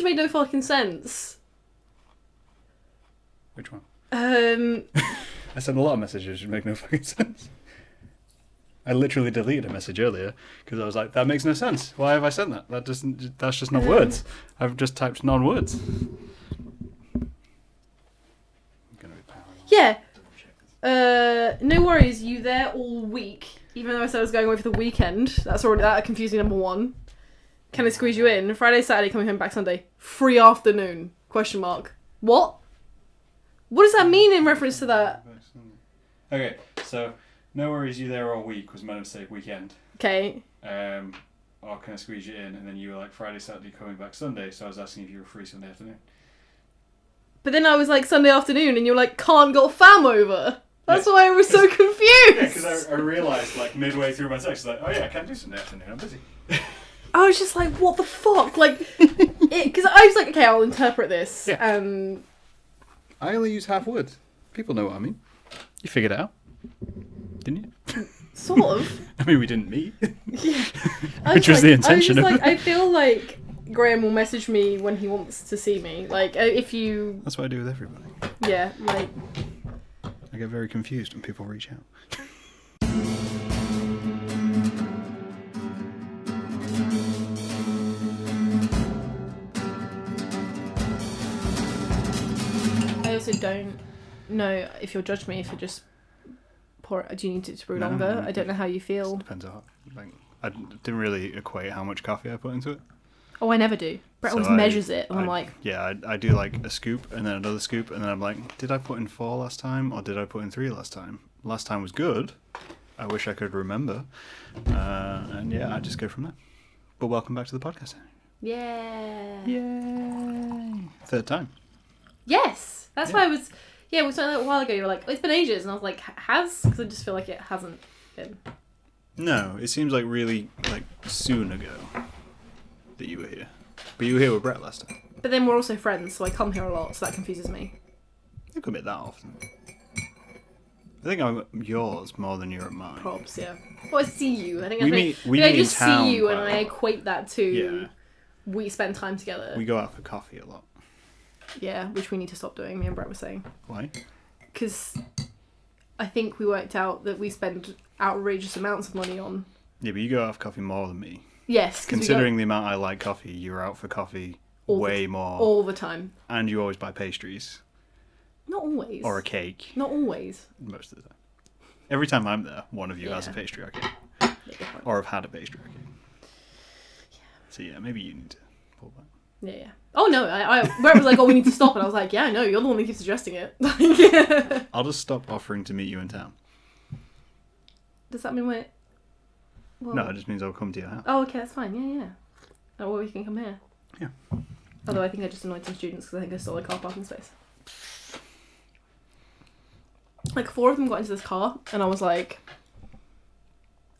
message made no fucking sense. Which one? I sent a lot of messages which make no fucking sense. I literally deleted a message earlier because I was like, that makes no sense. Why have I sent that? That's just not words. I've just typed non-words. I'm gonna be paranoid. Yeah. No worries, you there all week. Even though I said I was going away for the weekend. That confused me, number one. Can I squeeze you in? Friday, Saturday, coming home back Sunday. Free afternoon? ? What? What does that mean in reference to that? Okay, so no worries, you there all week was meant to say weekend. Okay. Or can I squeeze you in? And then you were like Friday, Saturday, coming back Sunday. So I was asking if you were free Sunday afternoon. But then I was like Sunday afternoon, and you're like, can't got fam over. That's why I was so confused. Yeah, because I realised like midway through my text, like, oh yeah, I can't do Sunday afternoon. I'm busy. I was just like, what the fuck? Like, because I was like, okay, I'll interpret this. Yeah. I only use half words. People know what I mean. You figured it out, didn't you? Sort of. I mean, we didn't meet. Yeah. Which was the intention of it. I feel like Graham will message me when he wants to see me. Like, if you... That's what I do with everybody. Yeah, like... I get very confused when people reach out. I also don't know if you'll judge me if you just pour it. Do you need it to brew longer? No. I don't know how you feel. It depends on I didn't really equate how much coffee I put into it. Oh, I never do. Brett always measures it, and I'm like... Yeah, I do like a scoop, and then another scoop, and then I'm like, did I put in 4 last time, or did I put in 3 last time? Last time was good. I wish I could remember. And yeah, I just go from there. But welcome back to the podcast. Yeah. Yay! 3rd time. Yes! That's why I was... Yeah, we started a while ago, you were like, oh, it's been ages, and I was like, has? Because I just feel like it hasn't been. No, it seems like really, like, soon ago that you were here. But you were here with Brett last time. But then we're also friends, so I come here a lot, so that confuses me. You could admit that often. I think I'm yours more than you're at mine. Probs, yeah. Well, I see you. I think We meet I just in town see you and quite a I lot. equate that to we spend time together. We go out for coffee a lot. Yeah, which we need to stop doing, me and Brett were saying. Why? Because I think we worked out that we spend outrageous amounts of money on... Yeah, but you go out for coffee more than me. Yes. Considering the amount I like coffee, you're out for coffee way more. All the time. And you always buy pastries. Not always. Or a cake. Not always. Most of the time. Every time I'm there, one of you has a pastry or a cake. Or have had a pastry or a cake. Yeah. So yeah, maybe you need to pull back. Yeah. Oh no, Brett was like, oh, we need to stop, and I was like, yeah, I know, you're the one that keeps suggesting it. I'll just stop offering to meet you in town. Does that mean we're... Well... No, it just means I'll come to your house. Oh, okay, that's fine, yeah. Oh, well, we can come here. Yeah. Although I think I just annoyed some students because I think I stole a car parking space. Like, 4 of them got into this car, and I was like,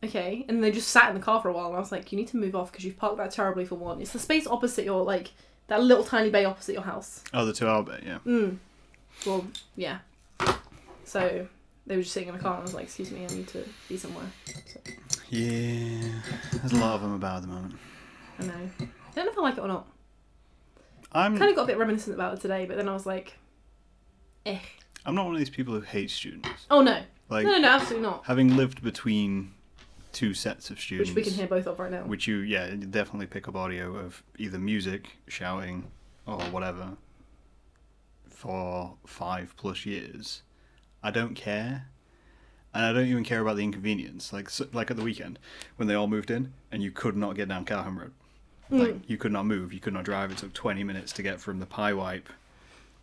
okay. And they just sat in the car for a while, and I was like, you need to move off because you've parked that terribly for one. It's the space opposite your, like, that little tiny bay opposite your house. Oh, the 2-hour bay, yeah. Well, yeah. So, they were just sitting in the car, and I was like, excuse me, I need to be somewhere. So. Yeah, there's a lot of them about at the moment. I know. I don't know if I like it or not. I'm kind of got a bit reminiscent about it today, but then I was like, I'm not one of these people who hate students. Oh, no. Like, no, absolutely not. Having lived between 2 sets of students... Which we can hear both of right now. Which you definitely pick up audio of either music, shouting, or whatever, for 5+ years. I don't care. And I don't even care about the inconvenience. Like at the weekend, when they all moved in, and you could not get down Calhoun Road. Like, you could not move, you could not drive. It took 20 minutes to get from the Pie Wipe,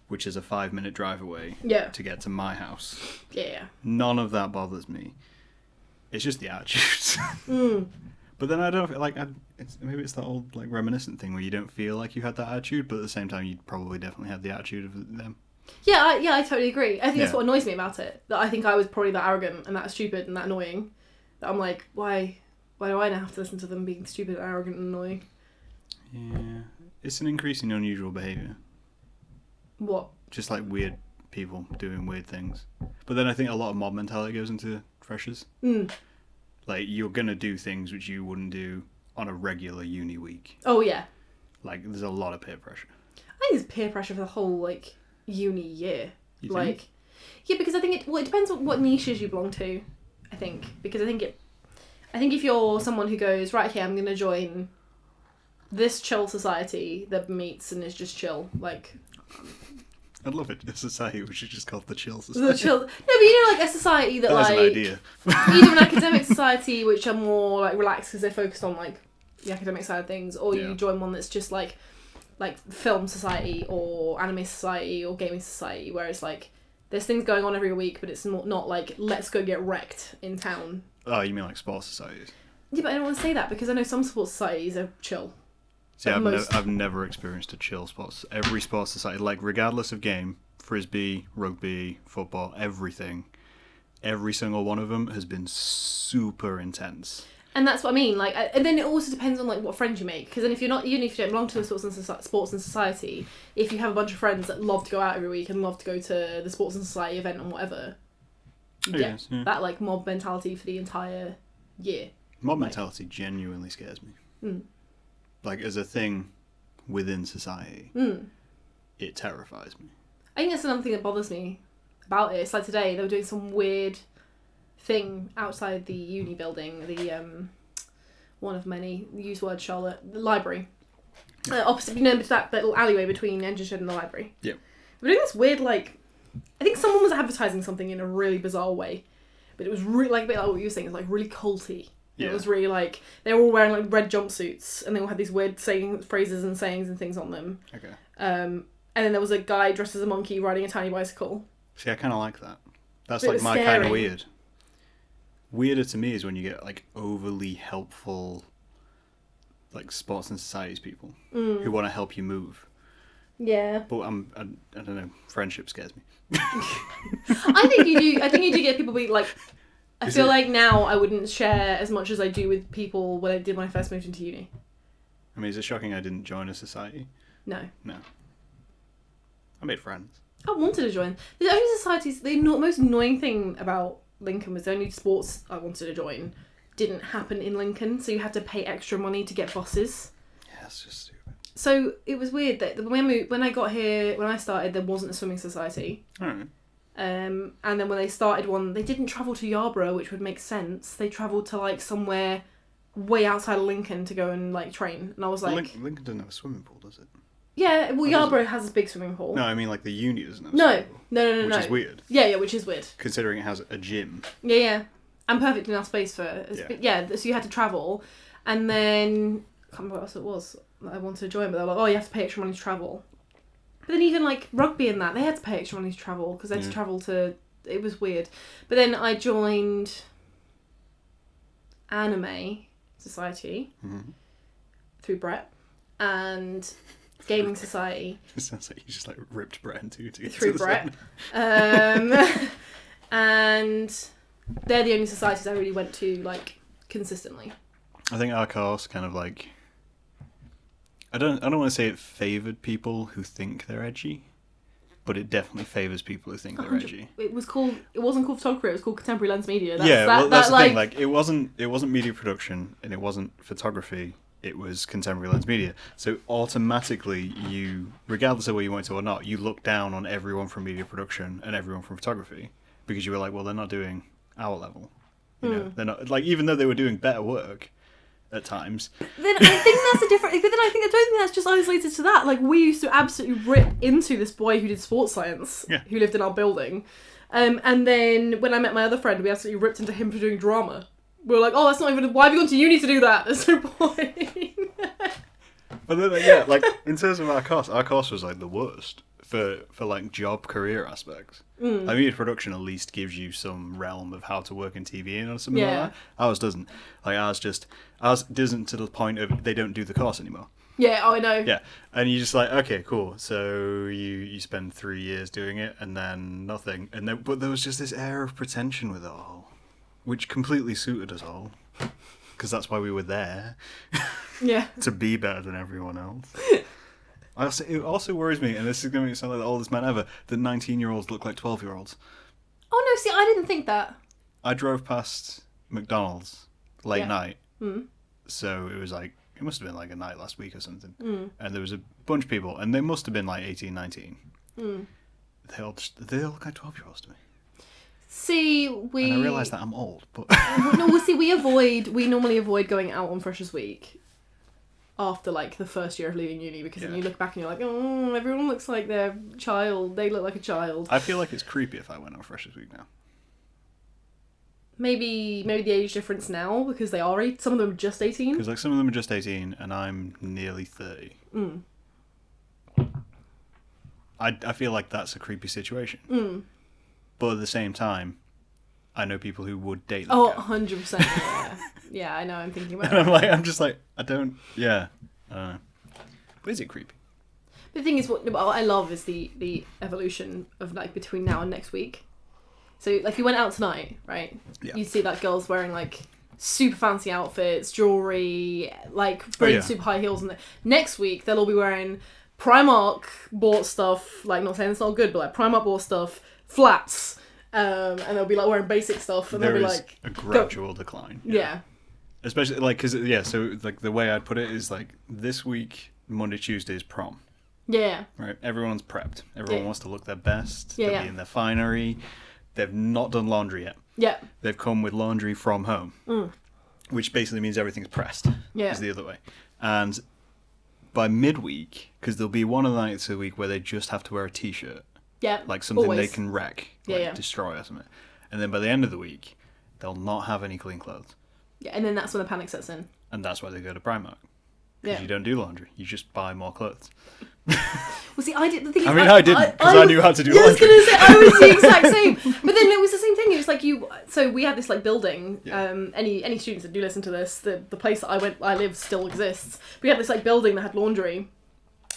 which is a 5-minute drive away, to get to my house. Yeah. None of that bothers me. It's just the attitudes. But then I don't feel like... maybe it's that old like reminiscent thing where you don't feel like you had that attitude, but at the same time you probably definitely had the attitude of them. Yeah, I totally agree. I think that's what annoys me about it. That I think I was probably that arrogant and that stupid and that annoying. That I'm like, why do I now have to listen to them being stupid and arrogant and annoying? Yeah. It's an increasingly unusual behaviour. What? Just like weird people doing weird things. But then I think a lot of mob mentality goes into freshers. Like, you're going to do things which you wouldn't do on a regular uni week. Oh, yeah. Like, there's a lot of peer pressure. I think it's peer pressure for the whole, like, uni year. You like, think? Yeah, because I think it depends on what niches you belong to, I think. Because I think if you're someone who goes, right, okay, I'm going to join this chill society that meets and is just chill, like... I'd love it. A society which is just called the Chill Society. The chill... No, but you know, like, a society that, That's like... an idea. Either an academic society, which are more, like, relaxed because they're focused on, like, the academic side of things, or you join one that's just, like film society, or anime society, or gaming society, where it's, like, there's things going on every week, but it's not like, let's go get wrecked in town. Oh, you mean like sports societies? Yeah, but I don't want to say that, because I know some sports societies are chill. See, I've never experienced a chill sports. Every sports society, like, regardless of game, frisbee, rugby, football, everything, every single one of them has been super intense. And that's what I mean. Like, and then it also depends on, like, what friends you make. Because then if you don't belong to a sports and society, if you have a bunch of friends that love to go out every week and love to go to the sports and society event and whatever, you get that, like, mob mentality for the entire year. Mob mentality genuinely scares me. Mm. Like, as a thing within society, it terrifies me. I think that's another thing that bothers me about it. It's like today, they were doing some weird thing outside the uni building, the one of many, use word Charlotte, the library. Opposite, that little alleyway between Engine Shed and the library. Yeah. We're doing this weird, like, I think someone was advertising something in a really bizarre way, but it was really, like, a bit like what you were saying, it was, like, really culty. Yeah. It was really, like, they were all wearing, like, red jumpsuits, and they all had these weird phrases and sayings and things on them. Okay. And then there was a guy dressed as a monkey riding a tiny bicycle. See, I kind of like that. That's, like, my kind of weird. Weirder to me is when you get, like, overly helpful, like, sports and societies people who want to help you move. Yeah. But I don't know, friendship scares me. I think you do get people be like, I feel like now I wouldn't share as much as I do with people when I did when I first moved into uni. I mean, is it shocking I didn't join a society? No. I made friends. I wanted to join. The only societies, the most annoying thing about Lincoln was the only sports I wanted to join didn't happen in Lincoln, so you had to pay extra money to get buses. Yeah, that's just stupid. So it was weird that when I got here, when I started, there wasn't a swimming society. Alright. And then when they started one, they didn't travel to Yarborough, which would make sense. They travelled to, like, somewhere way outside of Lincoln to go and, like, train. And I was like... Lincoln doesn't have a swimming pool, does it? Yeah, well, Yarborough has a big swimming pool. No, I mean, like, the uni doesn't have a swimming pool. No. Which is weird. Yeah, which is weird. Considering it has a gym. Yeah. And perfect enough space for... Yeah, so you had to travel. And then... I can't remember what else it was that I wanted to join, but they were like, oh, you have to pay extra money to travel. But then even, like, rugby and that, they had to pay extra money to travel, because they had to travel to... It was weird. But then I joined Anime Society through Brett, and Gaming Society. It sounds like you just, like, ripped Brett in two to get through to Brett. And they're the only societies I really went to, like, consistently. I think our course kind of, like... I don't want to say it favoured people who think they're edgy, but it definitely favours people who think they're edgy. It wasn't called photography, it was called contemporary lens media. That's the thing, like, it wasn't media production, and it wasn't photography, it was contemporary lens media. So automatically you, regardless of where you went to or not, you look down on everyone from media production and everyone from photography, because you were like, well, they're not doing our level. You know, they're not, like, even though they were doing better work at times. Then I think that's a different... But then I don't think that's just isolated to that. Like, we used to absolutely rip into this boy who did sports science, who lived in our building. And then when I met my other friend, we absolutely ripped into him for doing drama. We were like, oh, that's not even... Why have you gone to uni to do that? There's no point. But then, like, in terms of our course was, like, the worst for like, job career aspects. Like, media production at least gives you some realm of how to work in TV or something like that. Ours doesn't. Like, ours doesn't to the point of they don't do the course anymore. Yeah, I know. Yeah, and you're just like, okay, cool. So you spend 3 years doing it and then nothing. But there was just this air of pretension with it all, which completely suited us all. Because that's why we were there. Yeah. To be better than everyone else. It also worries me, and this is going to sound like the oldest man ever, that 19-year-olds look like 12-year-olds. Oh, no, see, I didn't think that. I drove past McDonald's late night, so it was like it must have been like a night last week or something, and there was a bunch of people, and they must have been like 18, 19. They all look like 12-year-olds to me. See, And I realise that I'm old, but... we normally avoid going out on Freshers Week after, like, the first year of leaving uni, because then you look back and you're like, oh, everyone looks like they're a child. They look like a child. I feel like it's creepy if I went on Freshers Week now. Maybe the age difference now, because they are some of them are just 18. Because, like, some of them are just 18, and I'm nearly 30. I feel like that's a creepy situation. But at the same time, I know people who would date that Oh, guy. 100%. Yeah. Yeah, I know, I'm thinking about And it. I'm just like, I don't know. But is it creepy? The thing is, what I love is the evolution of, like, between now and next week. So, like, you went out tonight, right? Yeah. You'd see, like, girls wearing, like, super fancy outfits, jewellery, like, wearing super high heels. And next week, they'll all be wearing Primark bought stuff, like, not saying it's not good, but, like, Primark bought stuff, flats, and they'll be, like, wearing basic stuff, and There they'll be, is like... a gradual decline. Yeah. Especially, like, because, so, like, the way I'd put it is, like, this week, Monday, Tuesday is prom. Yeah. Right? Everyone's prepped. Everyone wants to look their best. They'll be in their finery. They've not done laundry yet. Yeah. They've come with laundry from home. Which basically means everything's pressed. Yeah. Is the other way. And by midweek, because there'll be one of the nights a week where they just have to wear a t-shirt. Yeah. Like something always. they can wreck. Like destroy or something. And then by the end of the week, they'll not have any clean clothes. Yeah, and then that's when the panic sets in. And that's why they go to Primark. Because you don't do laundry. You just buy more clothes. Well, see, I did. The thing is, I didn't, because I knew how to do laundry. I was going to say, I was the exact same. But then it was the same thing. It was like so we had this, like, building, any students that do listen to this, the place that I live still exists. We had this, like, building that had laundry,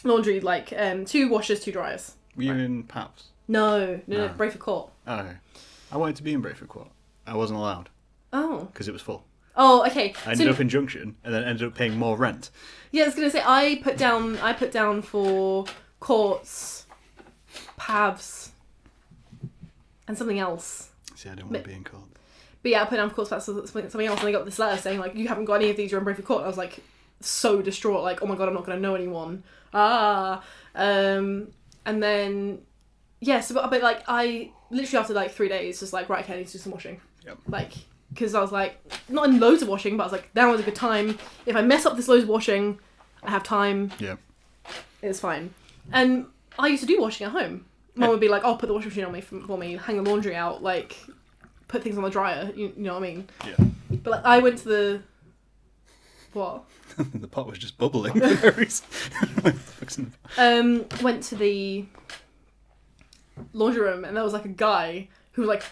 like, 2 washers, 2 dryers. Were you in Paps? No, Brayford Court. Oh, okay. I wanted to be in Brayford Court. I wasn't allowed. Oh. Because it was full. Oh, okay. I ended up in Junction, and then ended up paying more rent. Yeah, I was gonna say I put down for Courts, Pavs, and something else. See, I don't want to be in Court. But yeah, I put down for Courts, Pavs, something else, and I got this letter saying, like, you haven't got any of these, you're in Brayford Court. And I was like so distraught, like, oh my god, I'm not gonna know anyone. And then but like I literally after like 3 days just like, right, okay, I need to do some washing. Yep. Like, because I was like, not in loads of washing, but I was like, now is a good time. If I mess up this loads of washing, I have time. Yeah. It's fine. And I used to do washing at home. Mum would be like, oh, put the washing machine on me for me, hang the laundry out, like, put things on the dryer, you know what I mean? Yeah. But like, I went to the... What? The pot was just bubbling for no reason. Went to the laundry room, and there was like a guy who was like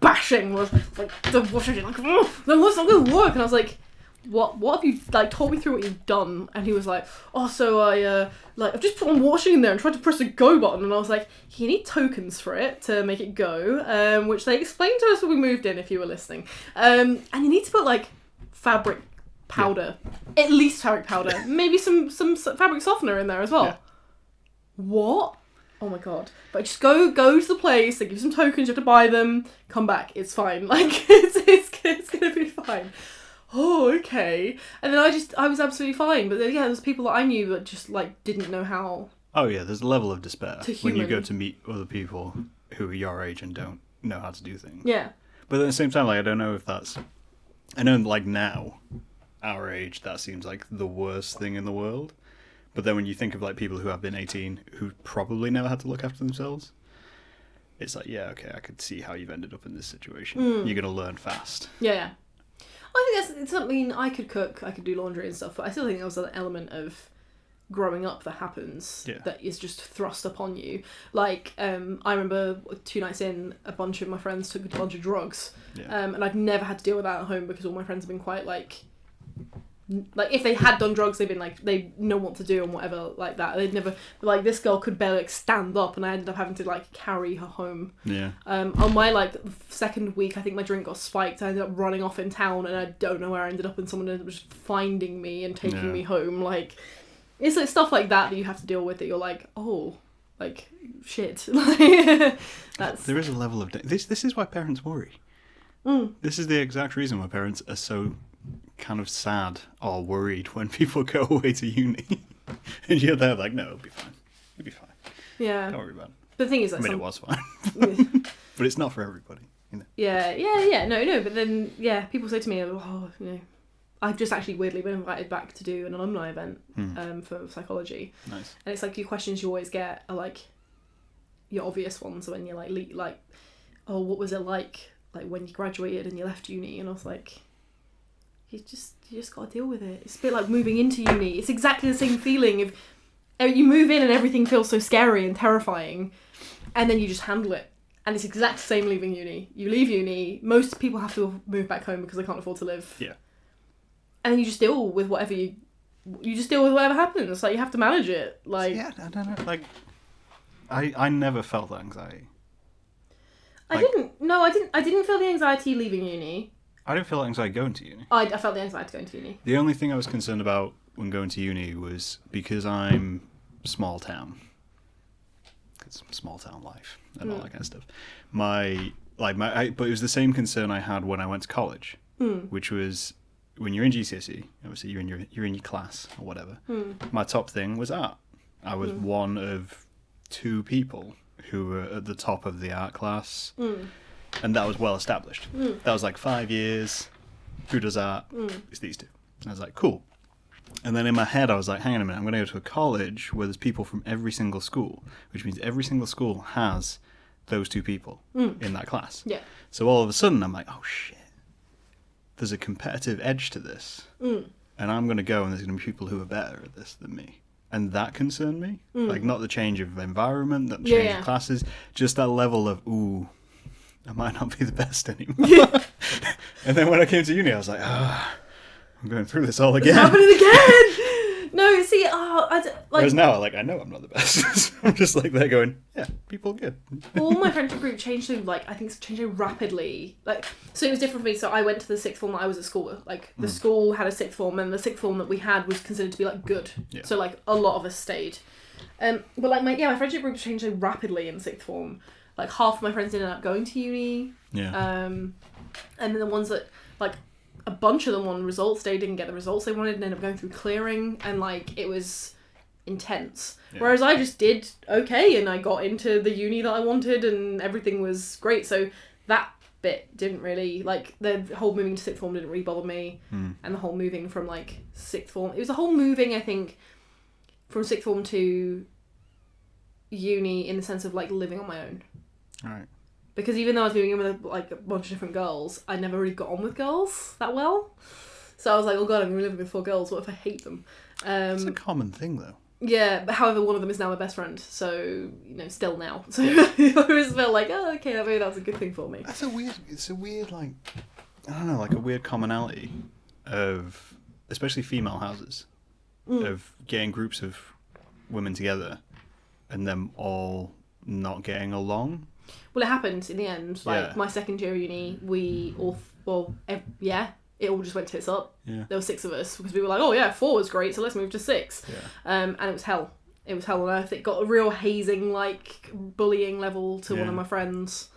bashing was like the washing machine, like, oh, the wash's not gonna work. And I was like, what have you, like, talk me through what you've done? And he was like, oh, so I've just put on washing in there and tried to press the go button. And I was like, you need tokens for it to make it go, which they explained to us when we moved in, if you were listening. And you need to put, like, fabric powder, at least fabric powder, maybe some fabric softener in there as well. Yeah. What? Oh my god. But just go to the place, they give you some tokens, you have to buy them, come back, it's fine. Like, it's gonna be fine. Oh, okay. And then I was absolutely fine. But there's people that I knew that just, like, didn't know how. Oh yeah, there's a level of despair when you go human. to meet other people who are your age and don't know how to do things. Yeah. But at the same time, like, I don't know if that's... I know, like, now, our age, that seems like the worst thing in the world. But then when you think of, like, people who have been 18 who probably never had to look after themselves, it's like, yeah, okay, I could see how you've ended up in this situation. You're going to learn fast. Yeah. I think it's something, I could cook, I could do laundry and stuff, but I still think there was an element of growing up that happens that is just thrust upon you. Like, I remember 2 nights in, a bunch of my friends took a bunch of drugs, and I'd never had to deal with that at home because all my friends have been quite, like, if they had done drugs, they'd been like, they know what to do and whatever, like that. They'd never, like, this girl could barely, like, stand up, and I ended up having to, like, carry her home. Yeah. On my, like, second week, I think my drink got spiked. I ended up running off in town, and I don't know where I ended up, and someone ended up just finding me and taking me home. Like, it's like stuff like that you have to deal with, that you're like, oh, like, shit. That's... There is a level of... This is why parents worry. This is the exact reason why parents are so kind of sad or worried when people go away to uni. And you're there like, no, it'll be fine. It'll be fine. Yeah. Don't worry about it. But the thing is, like, I mean, it was fine. Yeah. But it's not for everybody, you know. Yeah. No. But then, people say to me, I've just actually weirdly been invited back to do an alumni event for psychology. Nice. And it's like your questions you always get are like your obvious ones when you're like, oh, what was it like when you graduated and you left uni? And I was like, you just got to deal with it. It's a bit like moving into uni. It's exactly the same feeling of you move in and everything feels so scary and terrifying, and then you just handle it. And it's exact same leaving uni. You leave uni, most people have to move back home because they can't afford to live. Yeah. And then you just deal with whatever you just deal with whatever happens. Like, you have to manage it. Like, yeah, I don't know. Like, I never felt that anxiety. I didn't feel the anxiety leaving uni. I didn't feel that anxiety going to uni. I felt the anxiety going to uni. The only thing I was concerned about when going to uni was because I'm small town. It's small town life and all that kind of stuff. But it was the same concern I had when I went to college, which was when you're in GCSE, obviously you're in your class or whatever. My top thing was art. I was one of 2 people who were at the top of the art class, and that was well established. That was like 5 years. Who does art? It's these 2. And I was like, cool. And then in my head, I was like, hang on a minute, I'm going to go to a college where there's people from every single school, which means every single school has those 2 people in that class. Yeah. So all of a sudden, I'm like, oh shit, there's a competitive edge to this. And I'm going to go and there's going to be people who are better at this than me. And that concerned me. Like, not the change of environment, not the change of classes, just that level of, ooh, I might not be the best anymore. And then when I came to uni, I was like, I'm going through this all again. It's happening again! No, see, whereas now, I know I'm not the best. So I'm just like there going, yeah, people are good. All my friendship group changed so, I think it's changed so rapidly. So it was different for me. So I went to the sixth form that I was at school with. The school had a sixth form, and the sixth form that we had was considered to be, good. Yeah. So, a lot of us stayed. But, my friendship group changed so rapidly in sixth form. Half of my friends ended up going to uni. Yeah. And then the ones that, a bunch of them won results. They didn't get the results they wanted and ended up going through clearing, and it was intense. Yeah. Whereas I just did okay and I got into the uni that I wanted and everything was great. So that bit didn't really, the whole moving to sixth form didn't really bother me. And the whole moving from sixth form, it was the whole moving, I think, from sixth form to uni in the sense of living on my own. Right. Because even though I was moving in with a bunch of different girls, I never really got on with girls that well. So I was like, oh god, I'm going to be living with 4 girls. What if I hate them? It's a common thing, though. Yeah, but however, one of them is now my best friend. So, still now. So I always felt like, oh, okay, maybe that's a good thing for me. It's a weird, I don't know, a weird commonality of, especially female houses, of getting groups of women together and them all not getting along. Well, it happened in the end. My second year of uni, it all just went tits up. Yeah. There were 6 of us because we were like, oh yeah, 4 was great, so let's move to 6. Yeah. And it was hell. It was hell on earth. It got a real hazing, bullying level to one of my friends,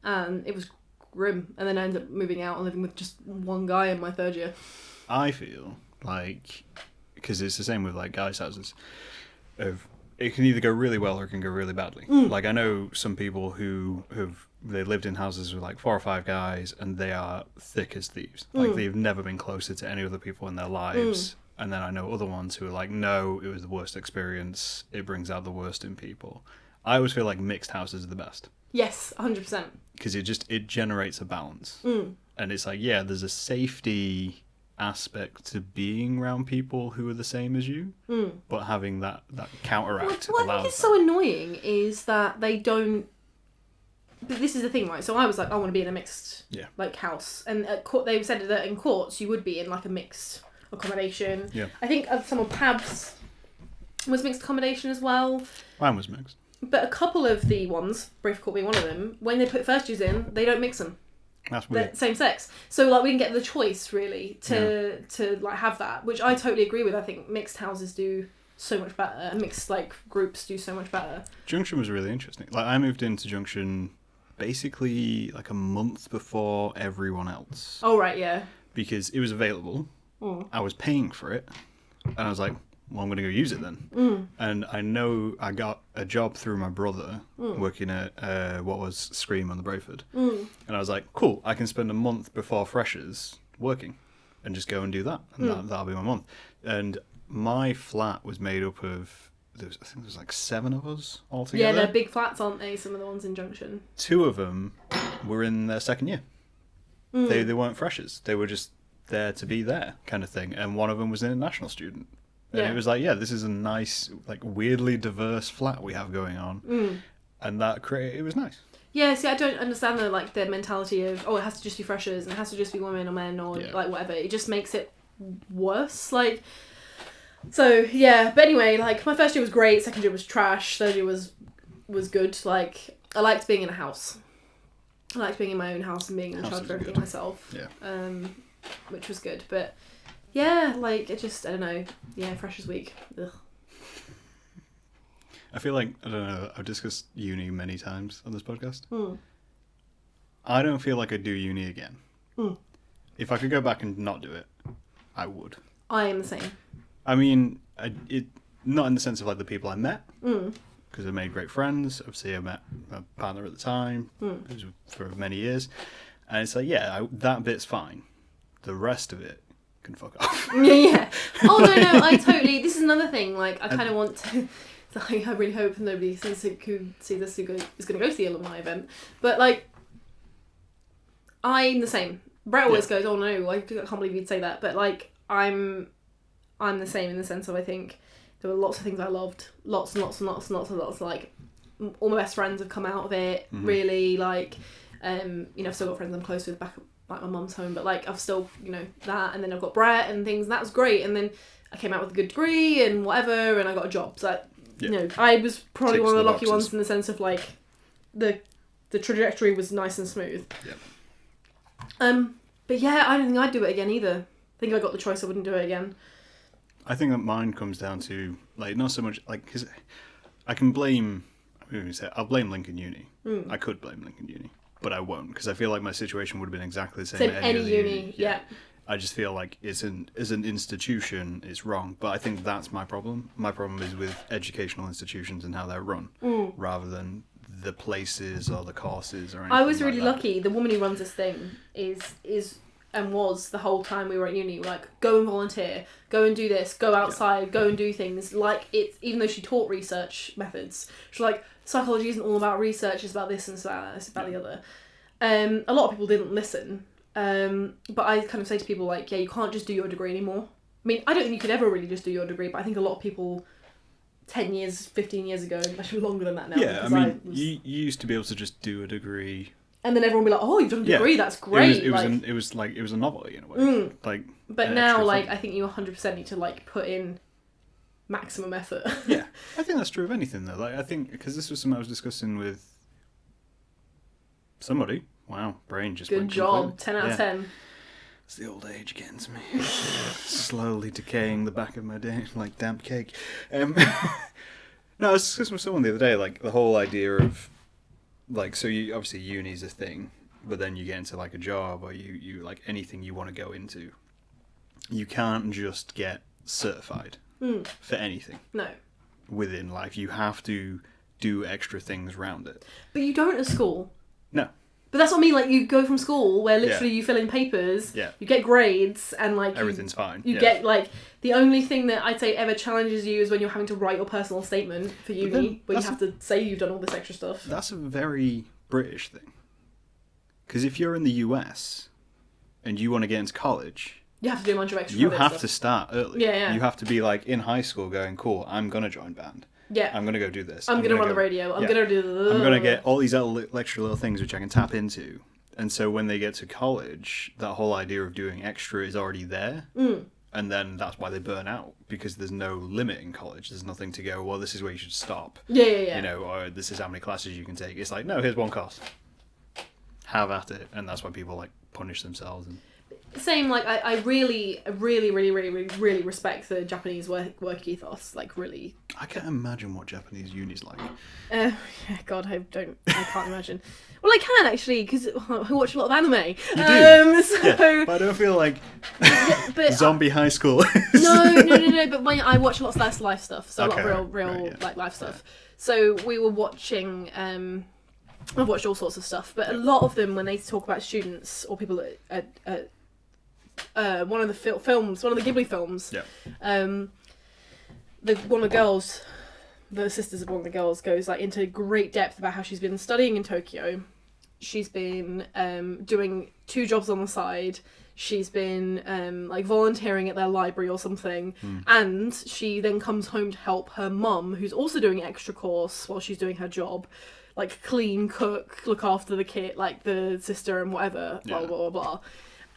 and it was grim. And then I ended up moving out and living with just one guy in my 3rd year. I feel because it's the same with guys' houses, it can either go really well or it can go really badly. I know some people who they lived in houses with 4 or 5 guys and they are thick as thieves. They've never been closer to any other people in their lives. And then I know other ones who are no, it was the worst experience. It brings out the worst in people. I always feel like mixed houses are the best. Yes, 100%. Because it generates a balance. And it's there's a safety aspect to being around people who are the same as you, but having that counteract. What I think is so annoying is that they don't. But this is the thing, right? So I was like, I want to be in a mixed house, and at they said that in courts you would be in a mixed accommodation. Yeah. I think some of Pab's was mixed accommodation as well. Mine was mixed. But a couple of the ones, Brave Court being one of them, when they put first years in, they don't mix them. That's weird. Same sex. So we can get the choice really to have that, which I totally agree with. I think mixed houses do so much better, and mixed groups do so much better. Junction was really interesting. I moved into Junction basically a month before everyone else. Oh right, yeah. because it was available. I was paying for it, and I was like, well, I'm going to go use it then. And I know I got a job through my brother working at what was Scream on the Brayford. And I was like, cool, I can spend a month before freshers working and just go and do that. And that'll be my month. And my flat was made up of, I think there was like 7 of us all together. Yeah, they're big flats, aren't they? Some of the ones in Junction. 2 of them were in their second year. They weren't freshers. They were just there to be there kind of thing. And one of them was an international student. And it was like, yeah, this is a nice, like, weirdly diverse flat we have going on. And it was nice. Yeah, see, I don't understand the mentality of, it has to just be freshers and it has to just be women or men or like whatever. It just makes it worse. Like, so yeah. But anyway, like, my first year was great. Second year was trash. Third year was good. Like, I liked being in a house. I liked being in my own house and being in charge of everything myself. Yeah. Which was good, but yeah, like, it just, I don't know. Yeah, freshers week. Ugh. I feel like, I don't know, I've discussed uni many times on this podcast. I don't feel like I'd do uni again. If I could go back and not do it, I would. I am the same. I mean, not in the sense of, like, the people I met, because I made great friends. Obviously, I met my partner at the time, it was for many years. And it's like, yeah, that bit's fine. The rest of it can fuck off. Yeah. Oh, no, I totally... This is another thing, like, I kind of want to... Like, I really hope nobody who sees this is going to go to the alumni event. But, like, I'm the same. Brett always goes, oh, no, I can't believe you'd say that. But, like, I'm the same in the sense of, I think there were lots of things I loved. Lots and lots and lots and lots and lots. Like, all my best friends have come out of it. Really, like, I've still got friends I'm close with back at, like, my mum's home. But, like, I've still, that. And then I've got Brett and things. And that was great. And then I came out with a good degree and whatever. And I got a job. So, I was probably one of the lucky ones in the sense of, like, the trajectory was nice and smooth. But yeah, I don't think I'd do it again either. I think if I got the choice, I wouldn't do it again. I think that mine comes down to, like, not so much, like, because I can blame, I'll blame Lincoln Uni. I could blame Lincoln Uni, but I won't, because I feel like my situation would have been exactly the same at any uni. Yeah. I just feel like as an institution, it's wrong. But I think that's my problem. My problem is with educational institutions and how they're run, rather than the places or the courses or anything. I was really lucky. The woman who runs this thing is and was the whole time we were at uni, like, go and volunteer, go and do this, go outside, go and do things. Like, it's, even though she taught research methods, she's like, psychology isn't all about research, it's about this and it's about the other. A lot of people didn't listen. But I kind of say to people, like, yeah, you can't just do your degree anymore. I mean, I don't think you could ever really just do your degree, but I think a lot of people 10 years, 15 years ago, actually longer than that now. Yeah, I mean, you used to be able to just do a degree. And then everyone would be like, oh, you've done a degree, that's great. It was a novelty in a way. Like, but now, like, I think you 100% need to, like, put in maximum effort. Yeah, I think that's true of anything, though. Like, I think, because this was something I was discussing with somebody. Wow, brain just good went job, completely. 10 out of 10. It's the old age getting to me. Slowly decaying the back of my day like damp cake. No, I was discussing with someone the other day, like, the whole idea of, like, so you obviously uni's a thing, but then you get into, like, a job or you like anything you want to go into. You can't just get certified for anything. No. Within life, you have to do extra things around it. But you don't at school. No. But that's what I mean, like, you go from school where literally you fill in papers, you get grades, and, like, everything's fine. You get, like, the only thing that I'd say ever challenges you is when you're having to write your personal statement for uni, where you have to say you've done all this extra stuff. That's a very British thing. Because if you're in the US and you want to get into college, you have to do a bunch of extra You have stuff. to start early. Yeah. You have to be, like, in high school going, cool, I'm going to join band. Yeah. I'm going to go do this. I'm going to run the radio. I'm going to do the... I'm going to get all these extra little things which I can tap into. And so when they get to college, that whole idea of doing extra is already there. And then that's why they burn out, because there's no limit in college. There's nothing to go, well, this is where you should stop. Yeah. You know, or this is how many classes you can take. It's like, no, here's one course. Have at it. And that's why people, like, punish themselves. And Same, like, I really respect the Japanese work ethos, like, really. I can't imagine what Japanese uni's like. Yeah, God, I can't imagine. Well, I can, actually, because I watch a lot of anime. You do? So... Yeah, but I don't feel like but zombie high school. No, but I watch a lot of slice of life stuff, so Okay, a lot of real right, yeah. like, life stuff. So we were watching... I've watched all sorts of stuff, but a lot of them, when they talk about students or people at one of the films, one of the Ghibli films, one of the girls, the sisters of one of the girls, goes like into great depth about how she's been studying in Tokyo. She's been doing 2 jobs on the side. She's been like volunteering at their library or something, and she then comes home to help her mum, who's also doing an extra course while she's doing her job, like clean, cook, look after the kid, like the sister and whatever, blah blah blah blah,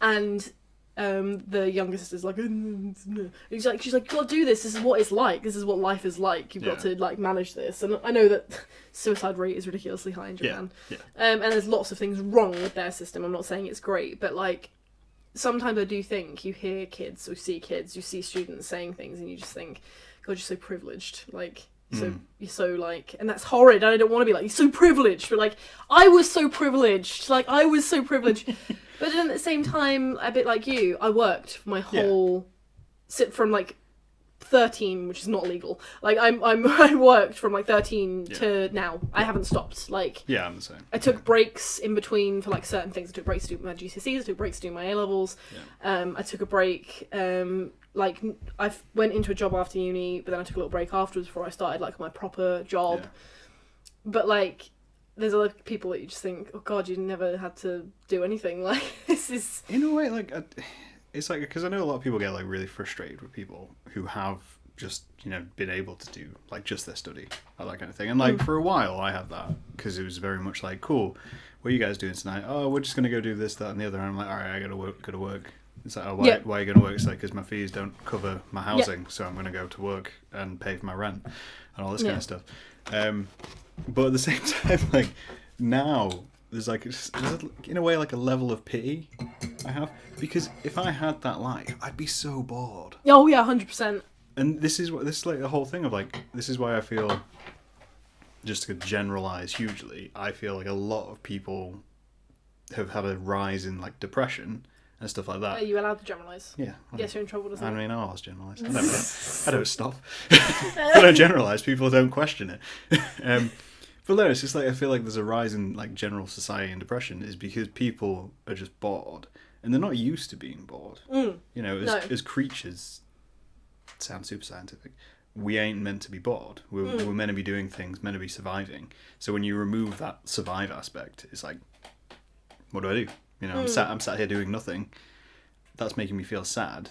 and the younger sister's like, she's like, you gotta do this. This is what it's like. This is what life is like. You've got to like manage this. And I know that suicide rate is ridiculously high in Japan, and there's lots of things wrong with their system. I'm not saying it's great, but like sometimes I do think you hear kids, or you see students saying things, and you just think, God, you're so privileged. Like, so you're so like, and that's horrid. I don't want to be like, you're so privileged, but like, I was so privileged. But then at the same time, a bit like you, I worked my whole from like 13, which is not legal. Like I worked from like 13 to now. I haven't stopped. Like I'm the same. I took breaks in between for like certain things. I took breaks to do my GCSEs. I took breaks to do my A levels. I took a break. Like I went into a job after uni, but then I took a little break afterwards before I started like my proper job. But like, there's other people that you just think, oh God, you never had to do anything. Like, this is... In a way, like, it's like, because I know a lot of people get, like, really frustrated with people who have just, you know, been able to do, like, just their study, or that kind of thing. And, like, for a while, I had that, because it was very much like, cool, what are you guys doing tonight? Oh, we're just going to go do this, that, and the other. And I'm like, all right, I got to work. It's like, oh, why are you going to work? It's like, because my fees don't cover my housing, so I'm going to go to work and pay for my rent, and all this kind of stuff. But at the same time, like, now, there's like, in a way, like a level of pity I have. Because if I had that life, I'd be so bored. Oh, yeah, 100%. And this is like the whole thing of like, this is why I feel, just to generalise hugely, I feel like a lot of people have had a rise in like depression and stuff like that. Are you allowed to generalise? Yeah. Yes, you're in trouble, doesn't it? I mean, I always generalise. I don't stop. I don't generalise. People don't question it. But no, it's just like I feel like there's a rise in like general society and depression is because people are just bored and they're not used to being bored. You know, as creatures, it sounds super scientific. We ain't meant to be bored. We're meant to be doing things, meant to be surviving. So when you remove that survive aspect, it's like, what do? You know, I'm sat here doing nothing. That's making me feel sad.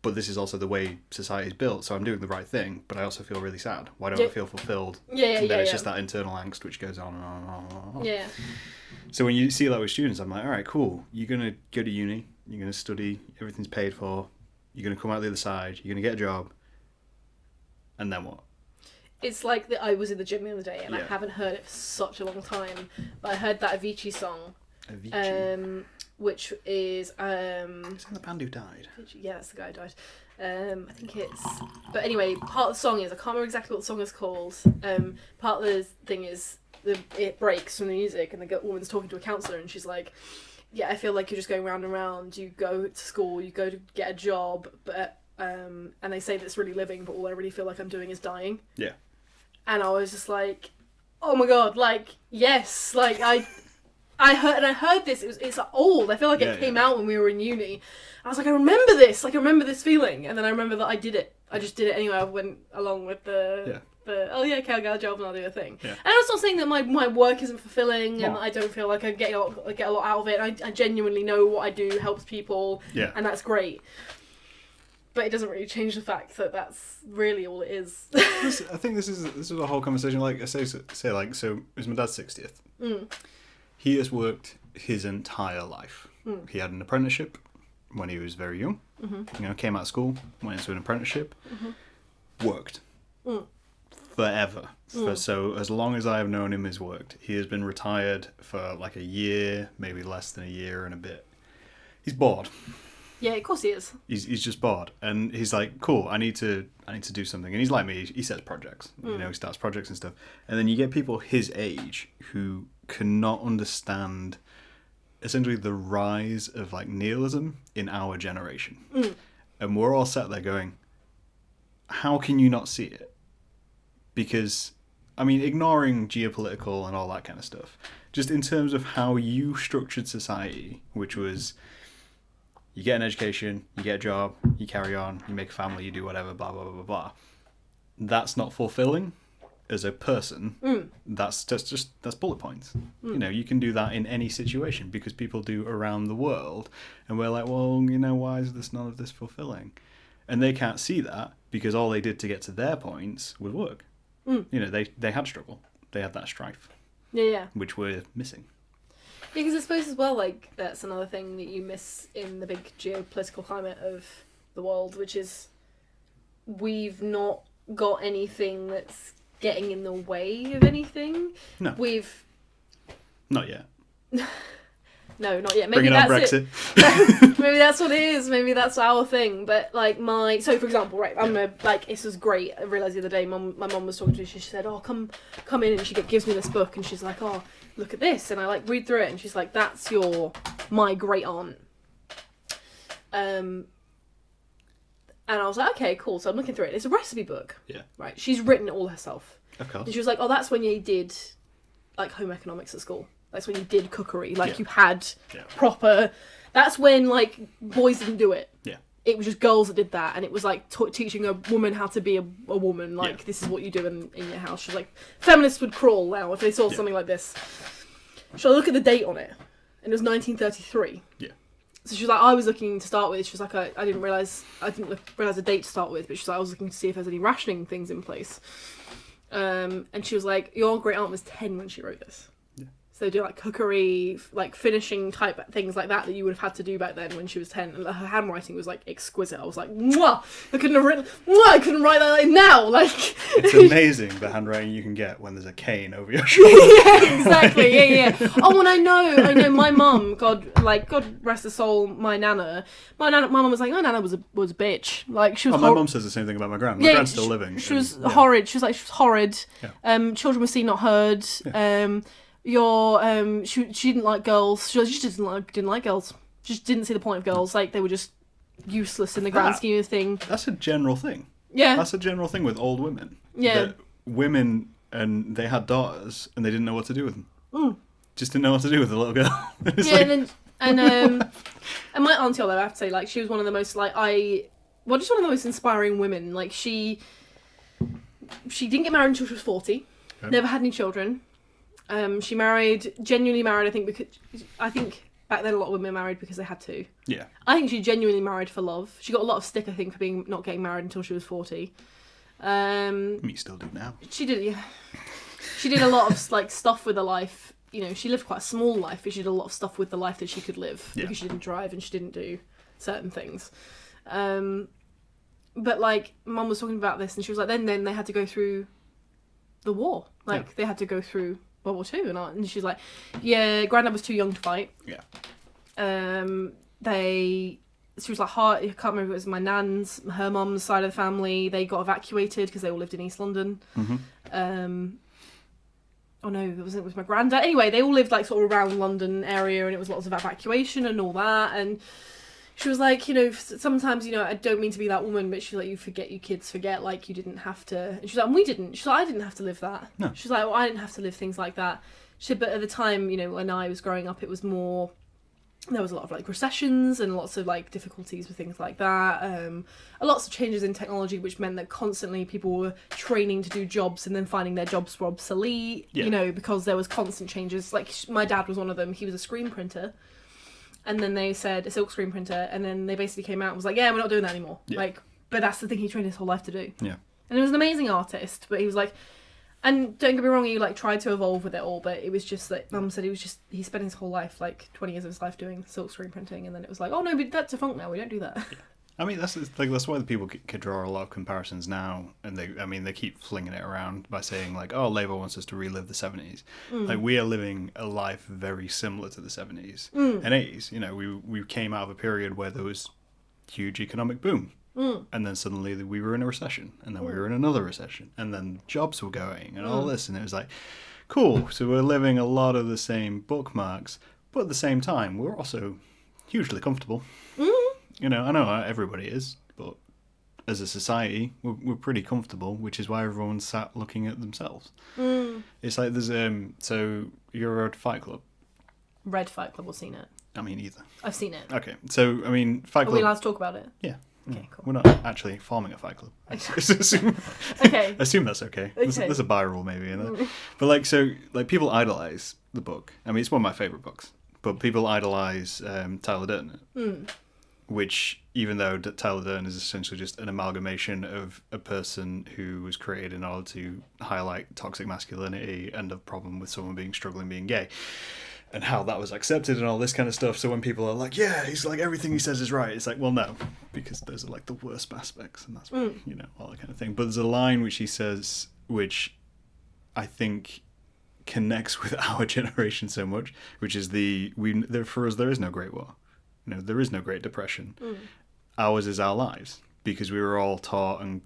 But this is also the way society is built, so I'm doing the right thing, but I also feel really sad. Why don't I feel fulfilled? It's just that internal angst which goes on and on and on and on. Yeah. So when you see that with students, I'm like, all right, cool. You're going to go to uni, you're going to study, everything's paid for, you're going to come out the other side, you're going to get a job, and then what? It's like I was in the gym the other day, and I haven't heard it for such a long time, but I heard that Avicii song. Avicii? Which is... Is that the band who died? Yeah, that's the guy who died. I think it's... But anyway, part of the song is... I can't remember exactly what the song is called. Part of the thing is... It breaks from the music, and the woman's talking to a counsellor, and she's like, yeah, I feel like you're just going round and round. You go to school, you go to get a job, but and they say that it's really living, but all I really feel like I'm doing is dying. Yeah. And I was just like, oh my God, like, yes, like, I heard this. It's like old. I feel like it came out when we were in uni. I was like, I remember this. Like, I remember this feeling. And then I remember that I did it. I just did it anyway. I went along with the okay, I'll get a job and I'll do a thing. Yeah. And I'm not saying that my work isn't fulfilling and I don't feel like I get a lot out of it. I genuinely know what I do helps people. Yeah. And that's great. But it doesn't really change the fact that that's really all it is. I think this is a whole conversation. Like I say like, so it was my dad's 60th. He has worked his entire life. He had an apprenticeship when he was very young. You know, came out of school, went into an apprenticeship, worked forever. So as long as I have known him, he's worked. He has been retired for like a year, maybe less than a year and a bit. He's bored. Yeah, of course he is. He's just bored, and he's like, cool, I need to do something. And he's like me, he sets projects. You know, he starts projects and stuff. And then you get people his age who cannot understand essentially the rise of like nihilism in our generation. And we're all sat there going, how can you not see it? Because, I mean, ignoring geopolitical and all that kind of stuff, just in terms of how you structured society, which was, you get an education, you get a job, you carry on, you make a family, you do whatever, blah, blah, blah, blah, blah. That's not fulfilling as a person. That's bullet points. You know, you can do that in any situation because people do around the world. And we're like, well, you know, why is none of this fulfilling? And they can't see that because all they did to get to their points was work. You know, they had struggle. They had that strife. Yeah. Which we're missing. Yeah, because I suppose as well, like, that's another thing that you miss in the big geopolitical climate of the world, which is we've not got anything that's getting in the way of anything. No. Not yet. No, not yet. Maybe Bringing that's on Brexit. it. Maybe that's what it is. Maybe that's our thing. But like so for example, right? This was great. I realised the other day, my mum was talking to me. She said, "Oh, come in," and she gives me this book, and she's like, "Oh, look at this," and I like read through it, and she's like, "That's my great aunt." And I was like, okay, cool. So I'm looking through it. It's a recipe book. Yeah. Right. She's written it all herself. Of course. And she was like, oh, that's when you did like home economics at school. That's when you did cookery. Like, Yeah. you had Yeah. proper... That's when, like, boys didn't do it. Yeah. It was just girls that did that. And it was, like, teaching a woman how to be a woman. Like, Yeah. this is what you do in your house. She's like, feminists would crawl now if they saw something like this. So I look at the date on it. And it was 1933. Yeah. So she was like, I was looking to start with. She was like, I didn't realise the date to start with. But she's like, I was looking to see if there's any rationing things in place. And she was like, your great aunt was 10 when she wrote this. So they do like cookery, like finishing type things like that you would have had to do back then when she was 10. And her handwriting was like exquisite. I was like, mwah! I couldn't write that like now. Like, it's amazing the handwriting you can get when there's a cane over your shoulder. Yeah, exactly. Yeah. Oh, and I know. My mum, God rest her soul, my nana. My mum was like, my nana was a bitch. Like, she was. My mum says the same thing about my gran. My gran's still living. She was horrid. She was horrid. Yeah. Children were seen, not heard. Yeah. She didn't like girls. She just didn't like girls. She just didn't see the point of girls. Like, they were just useless in the grand scheme of things. That's a general thing. Yeah. That's a general thing with old women. Yeah. That women, and they had daughters, and they didn't know what to do with them. Just didn't know what to do with the little girl. And my auntie, although I have to say, like, she was one of the most, like, just one of the most inspiring women. Like, she didn't get married until she was 40. Okay. Never had any children. She genuinely married, I think back then a lot of women married because they had to. Yeah. I think she genuinely married for love. She got a lot of stick, I think, for not getting married until she was 40. Me still do now. She did, yeah. She did a lot of, like, stuff with her life. You know, she lived quite a small life, but she did a lot of stuff with the life that she could live. Yeah. Because she didn't drive and she didn't do certain things. But, like, Mum was talking about this and she was like, then they had to go through the war. Like, they had to go through World War II, and she's like, yeah, Grandad was too young to fight. Yeah. She was like, I can't remember if it was my nan's, her mum's side of the family, they got evacuated because they all lived in East London. Mm-hmm. Oh no, it was my granddad. Anyway, they all lived like sort of around London area, and it was lots of evacuation and all that, and she was like, you know, sometimes, you know, I don't mean to be that woman, but she's like, you kids forget, like, you didn't have to. And she's like, and we didn't. She's like, I didn't have to live that. No. She's like, well, I didn't have to live things like that. She said, but at the time, you know, when I was growing up, it was more, there was a lot of, like, recessions and lots of, like, difficulties with things like that. Lots of changes in technology, which meant that constantly people were training to do jobs and then finding their jobs were obsolete, you know, because there was constant changes. Like, my dad was one of them. He was a screen printer. And then they said a silk screen printer, and then they basically came out and was like, yeah, we're not doing that anymore. Yeah. Like, but that's the thing he trained his whole life to do. Yeah. And he was an amazing artist, but he was like, and don't get me wrong, he like tried to evolve with it all, but it was just that Mum said he spent his whole life, like 20 years of his life doing silk screen printing, and then it was like, oh no, but that's defunct now, we don't do that. Yeah. I mean, that's why the people could draw a lot of comparisons now, and they keep flinging it around by saying like, "Oh, Labour wants us to relive the '70s." Like we are living a life very similar to the '70s and '80s. You know, we came out of a period where there was huge economic boom, and then suddenly we were in a recession, and then we were in another recession, and then jobs were going, and all this, and it was like, cool. So we're living a lot of the same bookmarks, but at the same time, we're also hugely comfortable. You know, I know not everybody is, but as a society, we're pretty comfortable, which is why everyone's sat looking at themselves. It's like there's so you're at Fight Club. Read Fight Club or seen it? I mean, either. I've seen it. Okay, so I mean, Fight Club. Are we allowed to talk about it? Yeah. Okay, cool. We're not actually forming a Fight Club. assume that's okay. There's a bi rule maybe in there. But like people idolize the book. I mean, it's one of my favorite books. But people idolize Tyler Durden. Which, even though Tyler Durden is essentially just an amalgamation of a person who was created in order to highlight toxic masculinity and the problem with someone struggling being gay, and how that was accepted and all this kind of stuff. So when people are like, yeah, he's like, everything he says is right, it's like, well, no, because those are like the worst aspects, and that's, you know, all that kind of thing. But there's a line which he says, which I think connects with our generation so much, which is for us, there is no Great War. You know, there is no Great Depression. Ours is our lives, because we were all taught and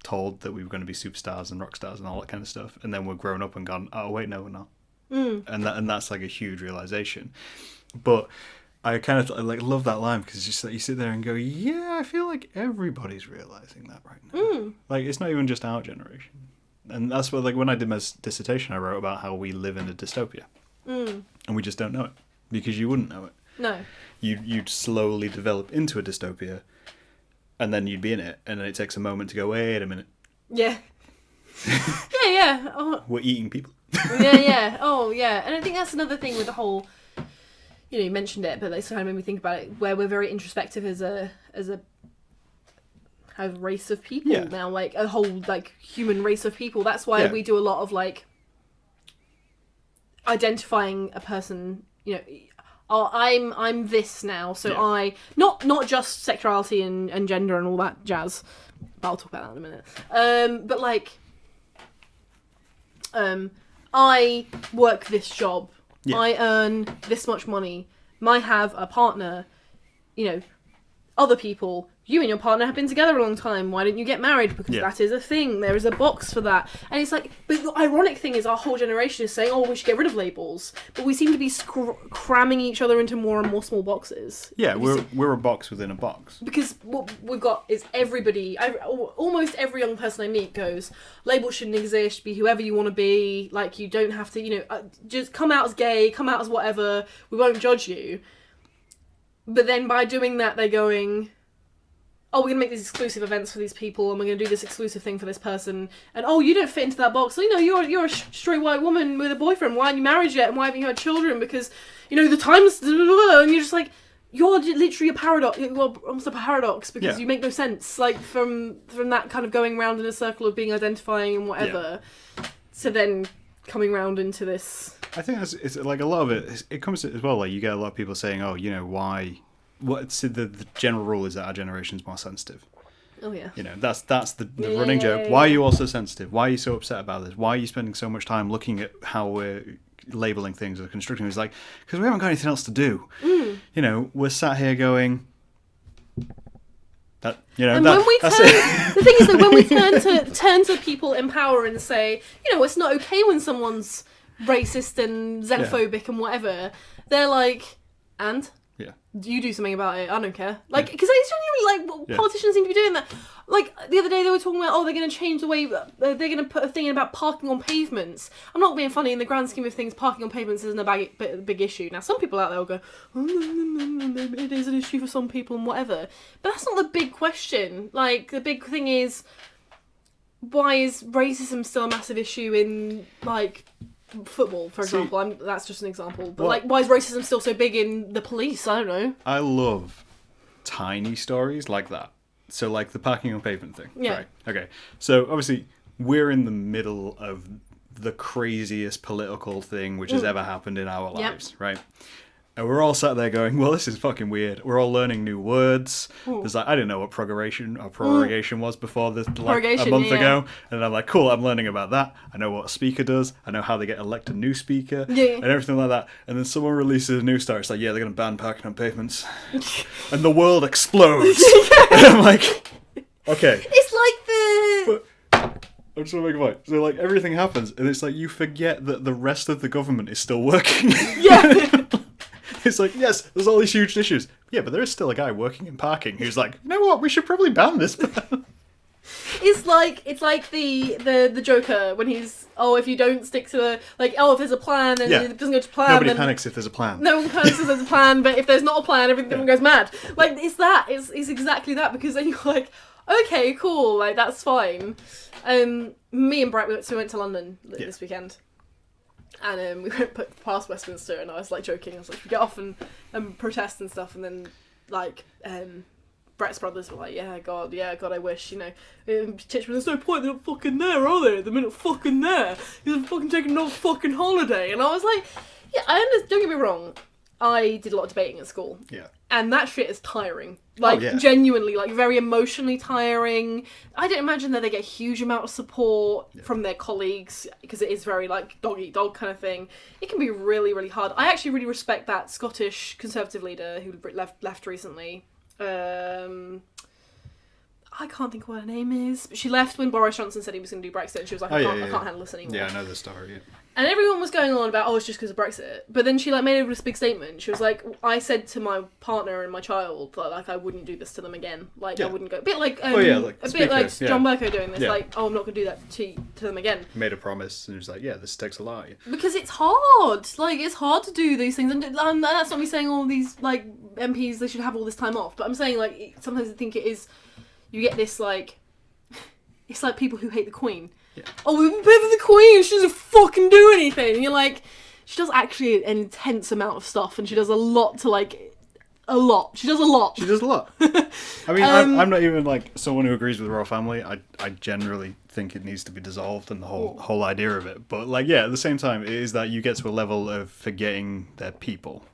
told that we were going to be superstars and rock stars and all that kind of stuff, and then we're grown up and gone, oh wait, no, we're not. And that's like a huge realization. But I kind of love that line, because it's just that you sit there and go, yeah, I feel like everybody's realizing that right now. Like, it's not even just our generation. And that's what, like, when I did my dissertation, I wrote about how we live in a dystopia, and we just don't know it, because you wouldn't know it. No. You'd slowly develop into a dystopia, and then you'd be in it, and then it takes a moment to go, wait a minute. Yeah. Yeah. Oh. We're eating people. Yeah. Oh, yeah. And I think that's another thing with the whole, you know, you mentioned it, but it's kind of made me think about it, where we're very introspective as a race of people now, like a whole like human race of people. That's why we do a lot of like identifying a person, you know. Oh, I'm this now, so I not just sexuality and gender and all that jazz, but I'll talk about that in a minute. But like, I work this job, I earn this much money, I have a partner, you know, other people. You and your partner have been together a long time. Why didn't you get married? Because that is a thing. There is a box for that. And it's like, but the ironic thing is our whole generation is saying, oh, we should get rid of labels. But we seem to be cramming each other into more and more small boxes. Yeah, we're a box within a box. Because what we've got is everybody, almost every young person I meet goes, labels shouldn't exist, be whoever you want to be. Like, you don't have to, you know, just come out as gay, come out as whatever. We won't judge you. But then by doing that, they're going, oh, we're going to make these exclusive events for these people, and we're going to do this exclusive thing for this person, and oh, you don't fit into that box, so, you know, you're a straight white woman with a boyfriend, why aren't you married yet, and why haven't you had children, because, you know, the times, and you're just like, you're literally a paradox, you're almost a paradox, because you make no sense, like, from that kind of going round in a circle of being identifying and whatever, to then coming round into this. I think it's like a lot of it comes to, as well, like, you get a lot of people saying, oh, you know, why... the general rule is that our generation is more sensitive. Oh yeah. You know, that's the running joke. Why are you all so sensitive? Why are you so upset about this? Why are you spending so much time looking at how we're labeling things or constructing? It's like, because we haven't got anything else to do. You know, we're sat here going, that, you know, and that, when we turn, the thing is that when we turn to people in power and say, you know, it's not okay when someone's racist and xenophobic and whatever, they're like, and? You do something about it. I don't care. Like, because it's genuinely like politicians seem to be doing that. Like the other day, they were talking about, oh, they're going to change the way they're going to put a thing in about parking on pavements. I'm not being funny. In the grand scheme of things, parking on pavements isn't a big issue. Now, some people out there will go, oh, no, it is an issue for some people and whatever. But that's not the big question. Like, the big thing is, why is racism still a massive issue in like football, for example? That's just an example. But like, why is racism still so big in the police? I don't know. I love tiny stories like that. So like the parking on pavement thing. Yeah. Right. Okay. So obviously we're in the middle of the craziest political thing which has ever happened in our lives, right? And we're all sat there going, well, this is fucking weird. We're all learning new words. There's like, I didn't know what prorogation was before this, like a month ago. And I'm like, cool, I'm learning about that. I know what a speaker does. I know how they get elected new speaker and everything like that. And then someone releases a new star. It's like, yeah, they're going to ban parking on pavements. And the world explodes. And I'm like, okay. It's like I'm just going to make a point. So, like, everything happens, and it's like you forget that the rest of the government is still working. Yeah. It's like, yes, there's all these huge issues. Yeah, but there is still a guy working in parking who's like, you know what, we should probably ban this. It's like the Joker when he's, if you don't stick to the, like, if there's a plan and it doesn't go to plan. Nobody panics if there's a plan. No one panics if there's a plan, but if there's not a plan, everyone goes mad. Like, it's that. It's exactly that, because then you're like, okay, cool, like, that's fine. Me and Brett, we went to London this weekend. And we went past Westminster, and I was like joking. I was like, we get off and protest and stuff, and then like Brett's brothers were like, God, I wish, Churchman, there's no point. They're not fucking there, are they? They're not fucking there. You're fucking taking no fucking holiday. And I was like, yeah, I understand. Don't get me wrong. I did a lot of debating at school. Yeah. And that shit is tiring. Like, genuinely, like, very emotionally tiring. I don't imagine that they get a huge amount of support from their colleagues, because it is very, like, dog-eat-dog kind of thing. It can be really, really hard. I actually really respect that Scottish Conservative leader who left recently. I can't think what her name is, but she left when Boris Johnson said he was going to do Brexit, and she was like, I can't handle this anymore. Yeah, I know the story, And everyone was going on about, it's just because of Brexit. But then she, like, made this big statement. She was like, I said to my partner and my child that, like, I wouldn't do this to them again. Like, I wouldn't go... A bit like... John Bercow doing this. Like, I'm not going to do that to them again. Made a promise, and he was like, this takes a lot. Because it's hard. Like, it's hard to do these things. And that's not me saying all these, like, MPs, they should have all this time off. But I'm saying, like, sometimes I think it is... You get this, like... It's like people who hate the Queen. Yeah. We've been paying for the Queen, she doesn't fucking do anything. And you're like, she does actually an intense amount of stuff, and she does a lot to, like, a lot. She does a lot. I mean, I'm not even, like, someone who agrees with the royal family. I generally think it needs to be dissolved and the whole idea of it. But, like, at the same time, it is that you get to a level of forgetting their people.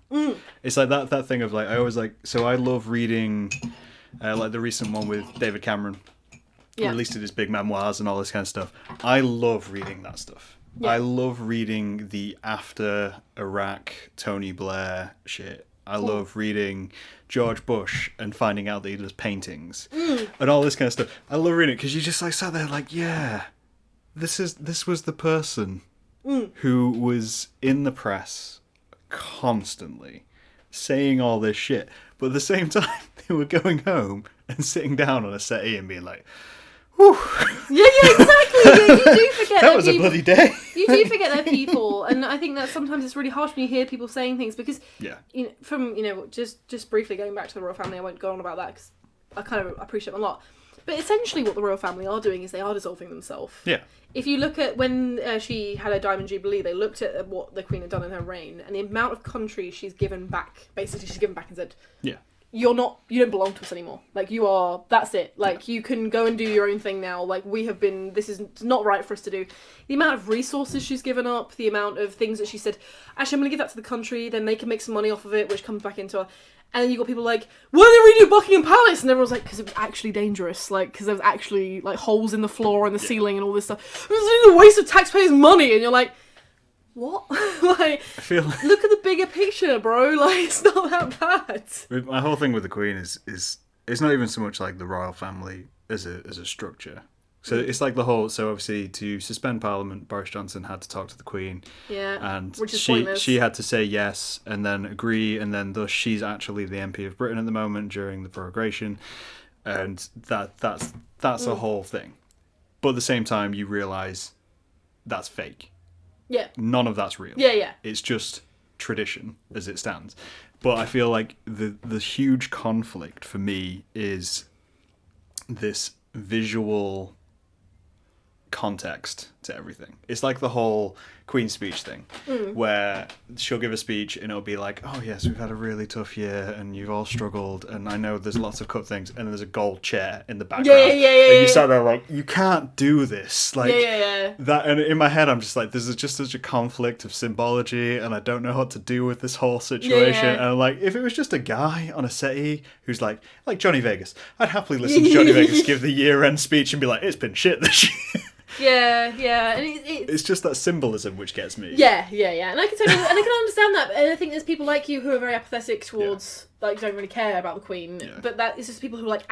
It's like that thing of, like, I always, like, so I love reading, like, the recent one with David Cameron. Released his big memoirs and all this kind of stuff. I love reading that stuff. Yeah. I love reading the after Iraq Tony Blair shit. I love reading George Bush and finding out that he does paintings and all this kind of stuff. I love reading it because you just like sat there like, this was the person who was in the press constantly saying all this shit, but at the same time they were going home and sitting down on a settee and being like, whew. Yeah, exactly. You do forget that was a bloody day. You do forget they're people, and I think that sometimes it's really harsh when you hear people saying things because, just briefly going back to the royal family, I won't go on about that because I kind of appreciate them a lot. But essentially, what the royal family are doing is they are dissolving themselves. Yeah. If you look at when she had her Diamond Jubilee, they looked at what the Queen had done in her reign and the amount of countries she's given back. Basically, she's given back and said, you don't belong to us anymore. Like, that's it. Like, you can go and do your own thing now. Like, this is not right for us to do. The amount of resources she's given up, the amount of things that she said, actually, I'm going to give that to the country, then they can make some money off of it, which comes back into her. And then you got people like, why did they redo Buckingham Palace? And everyone's like, because it was actually dangerous. Like, because there was actually, like, holes in the floor and the ceiling and all this stuff. It was a waste of taxpayers' money. And you're like, what? Like, I feel like... look at the bigger picture, bro. Like, it's not that bad. My whole thing with the Queen is it's not even so much like the royal family as a structure. So it's like the whole. So obviously, to suspend Parliament, Boris Johnson had to talk to the Queen. Yeah. And she had to say yes and then agree, and then thus she's actually the MP of Britain at the moment during the prorogation, and that's a whole thing. But at the same time, you realise that's fake. Yeah. None of that's real. Yeah. It's just tradition as it stands. But I feel like the huge conflict for me is this visual context to everything. It's like the whole Queen's speech thing, where she'll give a speech and it'll be like, oh yes, we've had a really tough year and you've all struggled and I know there's lots of cut things, and there's a gold chair in the background. And you sat there like, you can't do this. Like that, and in my head I'm just like, this is just such a conflict of symbology and I don't know what to do with this whole situation. And I'm like, if it was just a guy on a settee who's like Johnny Vegas, I'd happily listen to Johnny Vegas give the year-end speech and be like, it's been shit this year. And it's just that symbolism which gets me. And I can totally, and I can understand that. And I think there's people like you who are very apathetic towards, like, don't really care about the Queen. Yeah. But that is just people who like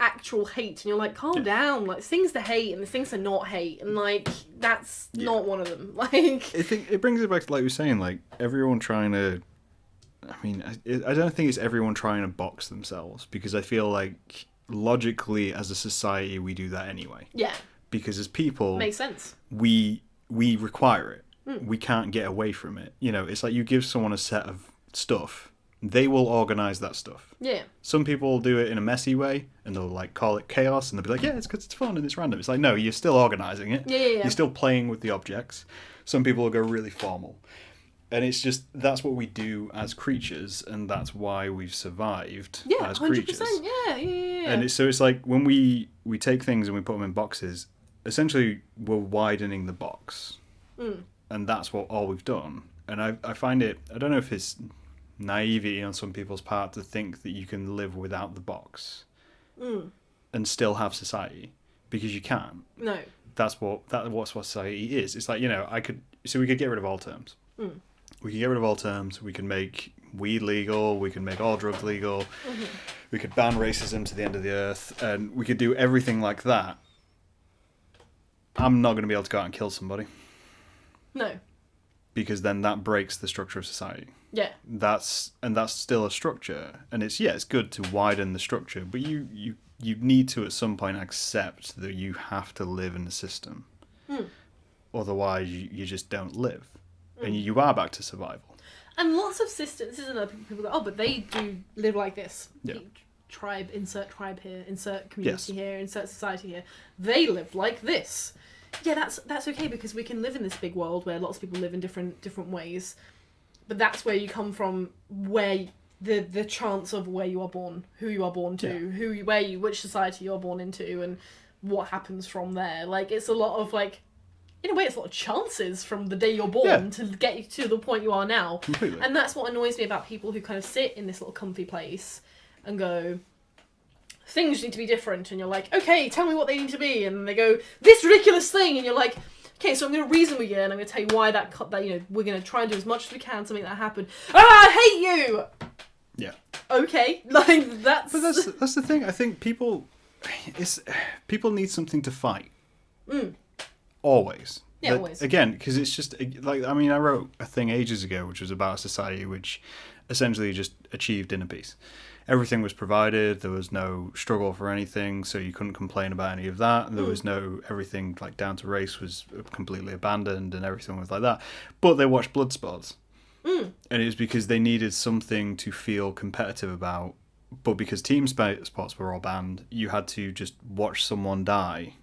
actual hate, and you're like, calm down. Like, things to hate and the things to not hate, and like that's not one of them. Like, I think it brings it back to, like you were saying, like everyone trying to. I mean, I don't think it's everyone trying to box themselves, because I feel like logically as a society we do that anyway. Yeah. Because as people, makes sense. We require it. We can't get away from it. You know, it's like you give someone a set of stuff, they will organise that stuff. Yeah. Some people will do it in a messy way, and they'll like call it chaos, and they'll be like, yeah, it's because it's fun and it's random. It's like, no, you're still organising it. Yeah. You're still playing with the objects. Some people will go really formal. And it's just, that's what we do as creatures, and that's why we've survived as 100%, creatures. Yeah. And it's like when we take things and we put them in boxes, essentially we're widening the box. And that's all we've done. And I find it, I don't know if it's naivety on some people's part to think that you can live without the box and still have society, because you can't. No. That's what society is. It's like, you know, we could get rid of all terms. We can get rid of all terms. We can make weed legal. We can make all drugs legal. We could ban racism to the end of the earth. And we could do everything like that. I'm not going to be able to go out and kill somebody. No. Because then that breaks the structure of society. Yeah. That's still a structure. And it's good to widen the structure. But you need to at some point accept that you have to live in the system. Otherwise, you just don't live. And you are back to survival. And lots of systems, this is another people go, but they do live like this. Yeah. Tribe, insert tribe here, insert community here, insert society here. They live like this. Yeah, that's okay, because we can live in this big world where lots of people live in different ways. But that's where you come from, where the chance of where you are born, who you are born to, which society you're born into, and what happens from there. Like, it's a lot of, like, in a way, it's a lot of chances from the day you're born to get you to the point you are now. Completely. And that's what annoys me about people who kind of sit in this little comfy place and go, things need to be different. And you're like, okay, tell me what they need to be. And they go, this ridiculous thing. And you're like, okay, so I'm going to reason with you, and I'm going to tell you why that we're going to try and do as much as we can to make that happen. I hate you! Yeah. Okay, like, that's... But that's the thing. I think people need something to fight. Always. Yeah, always. Again, because it's just, like, I mean, I wrote a thing ages ago which was about a society which essentially just achieved inner peace. Everything was provided, there was no struggle for anything, so you couldn't complain about any of that. There was everything, like, down to race was completely abandoned and everything was like that. But they watched blood sports. And it was because they needed something to feel competitive about. But because team sports were all banned, you had to just watch someone die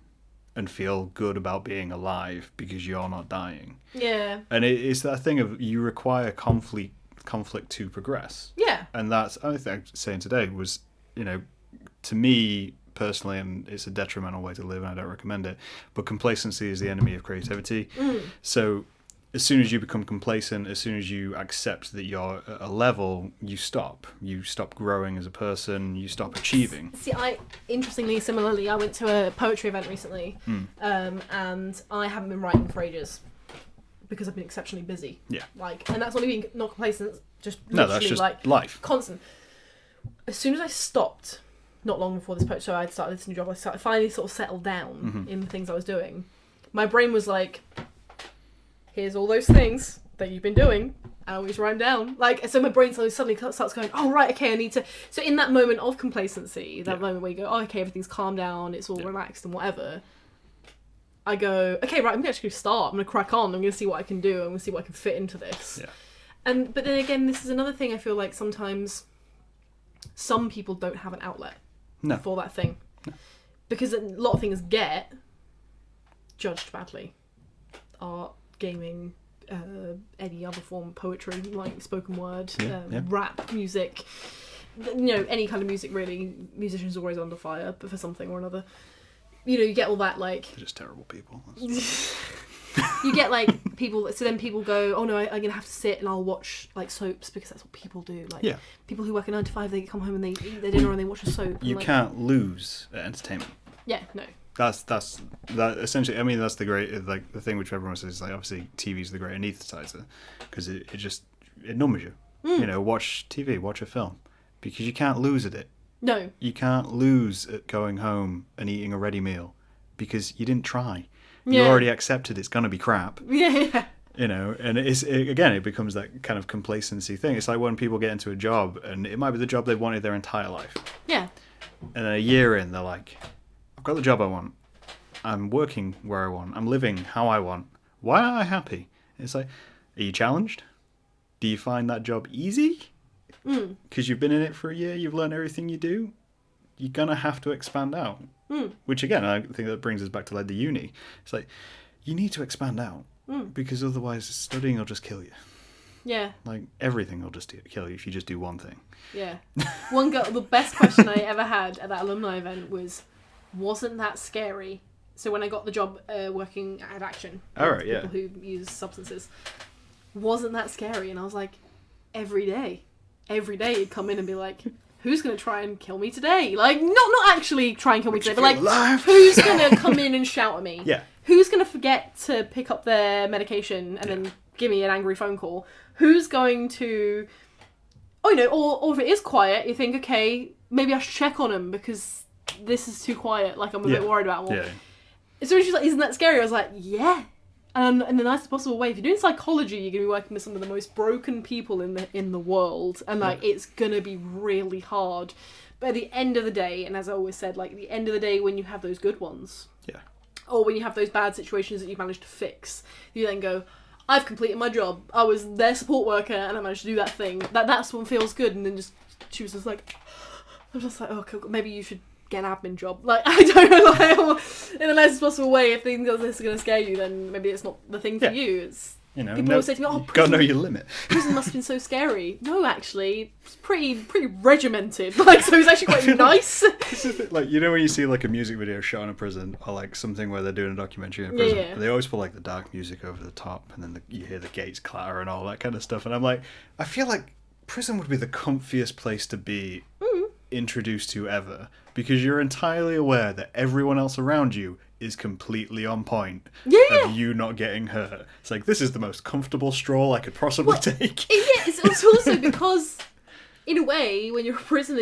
and feel good about being alive because you're not dying. Yeah. And it's that thing of you require conflict to progress. Yeah. And that's, I think I'm saying today was, you know, to me personally, and it's a detrimental way to live and I don't recommend it, but complacency is the enemy of creativity. So as soon as you become complacent, as soon as you accept that you're at a level, you stop growing as a person, you stop achieving. See, similarly, I went to a poetry event recently, and I haven't been writing for ages because I've been exceptionally busy. Yeah. Like, and that's not me being not complacent, just literally, that's just like, life. Constant. As soon as I stopped, not long before this poetry show, I started listening to job. I finally sort of settled down in the things I was doing. My brain was like, here's all those things that you've been doing. I always write down. Like, so my brain suddenly starts going, oh, right, okay, I need to... So in that moment of complacency, that moment where you go, oh, okay, everything's calmed down, it's all relaxed and whatever, I go, okay, right, I'm going to actually start. I'm going to crack on. I'm going to see what I can do. I'm going to see what I can fit into this. Yeah. But then again, this is another thing I feel like sometimes some people don't have an outlet for that thing. No. Because a lot of things get judged badly. art, gaming, any other form of poetry, like spoken word, Yeah. rap, music, any kind of music really. Musicians are always under fire, but for something or another. You get all that, like... They're just terrible people. You get, like, people... So then people go, oh, no, I'm going to have to sit and I'll watch, like, soaps, because that's what people do. Like, people who work a 9 to 5, they come home and they eat their dinner and they watch a soap. You can't lose at entertainment. Yeah, no. That's essentially. I mean, that's the great, like, the thing which everyone says is, like, obviously TV's the great anesthetizer, because it numbs you. Watch TV, watch a film, because you can't lose at it. No. You can't lose at going home and eating a ready meal, because you didn't try. You already accepted it's gonna be crap. Yeah. And it becomes that kind of complacency thing. It's like when people get into a job and it might be the job they've wanted their entire life. Yeah. And then a year in, they're like, I've got the job I want. I'm working where I want. I'm living how I want. Why aren't I happy? It's like, are you challenged? Do you find that job easy? Because you've been in it for a year, you've learned everything you do. You're gonna have to expand out. Which again, I think that brings us back to, like, the uni. It's like, you need to expand out, because otherwise studying will just kill you. Yeah. Like, everything will just kill you if you just do one thing. Yeah. The best question I ever had at that alumni event was, wasn't that scary? So when I got the job working at Action, people who use substances, wasn't that scary? And I was like, every day you'd come in and be like, who's going to try and kill me today? Like, not actually try and kill me today, but like, who's going to come in and shout at me? Yeah. Who's going to forget to pick up their medication and then give me an angry phone call? Who's going to, or if it is quiet, you think, okay, maybe I should check on them because this is too quiet. Like, I'm a bit worried about them. Yeah. So she's like, isn't that scary? I was like, yeah. And in the nicest possible way. If you're doing psychology, you're going to be working with some of the most broken people in the world. And, like, it's going to be really hard. But at the end of the day, and as I always said, like, at the end of the day, when you have those good ones, or when you have those bad situations that you've managed to fix, you then go, I've completed my job. I was their support worker, and I managed to do that thing. That's what feels good. And then she was just like, I was just like, oh, maybe you should get an admin job. Like, I don't know, like, in the nicest possible way, if things like this are going to scare you, then maybe it's not the thing for you. It's, people always say to me, oh, you've got to know your limit. Prison must have been so scary. No, actually, it's pretty regimented. Like, so it's actually quite nice. Like, when you see, like, a music video shot in a prison, or, like, something where they're doing a documentary in a prison, they always put, like, the dark music over the top, and then you hear the gates clatter and all that kind of stuff, and I'm like, I feel like prison would be the comfiest place to be introduced to ever, because you're entirely aware that everyone else around you is completely on point of you not getting hurt. It's like, this is the most comfortable stroll I could possibly take. It's also because, in a way, when you're a prisoner,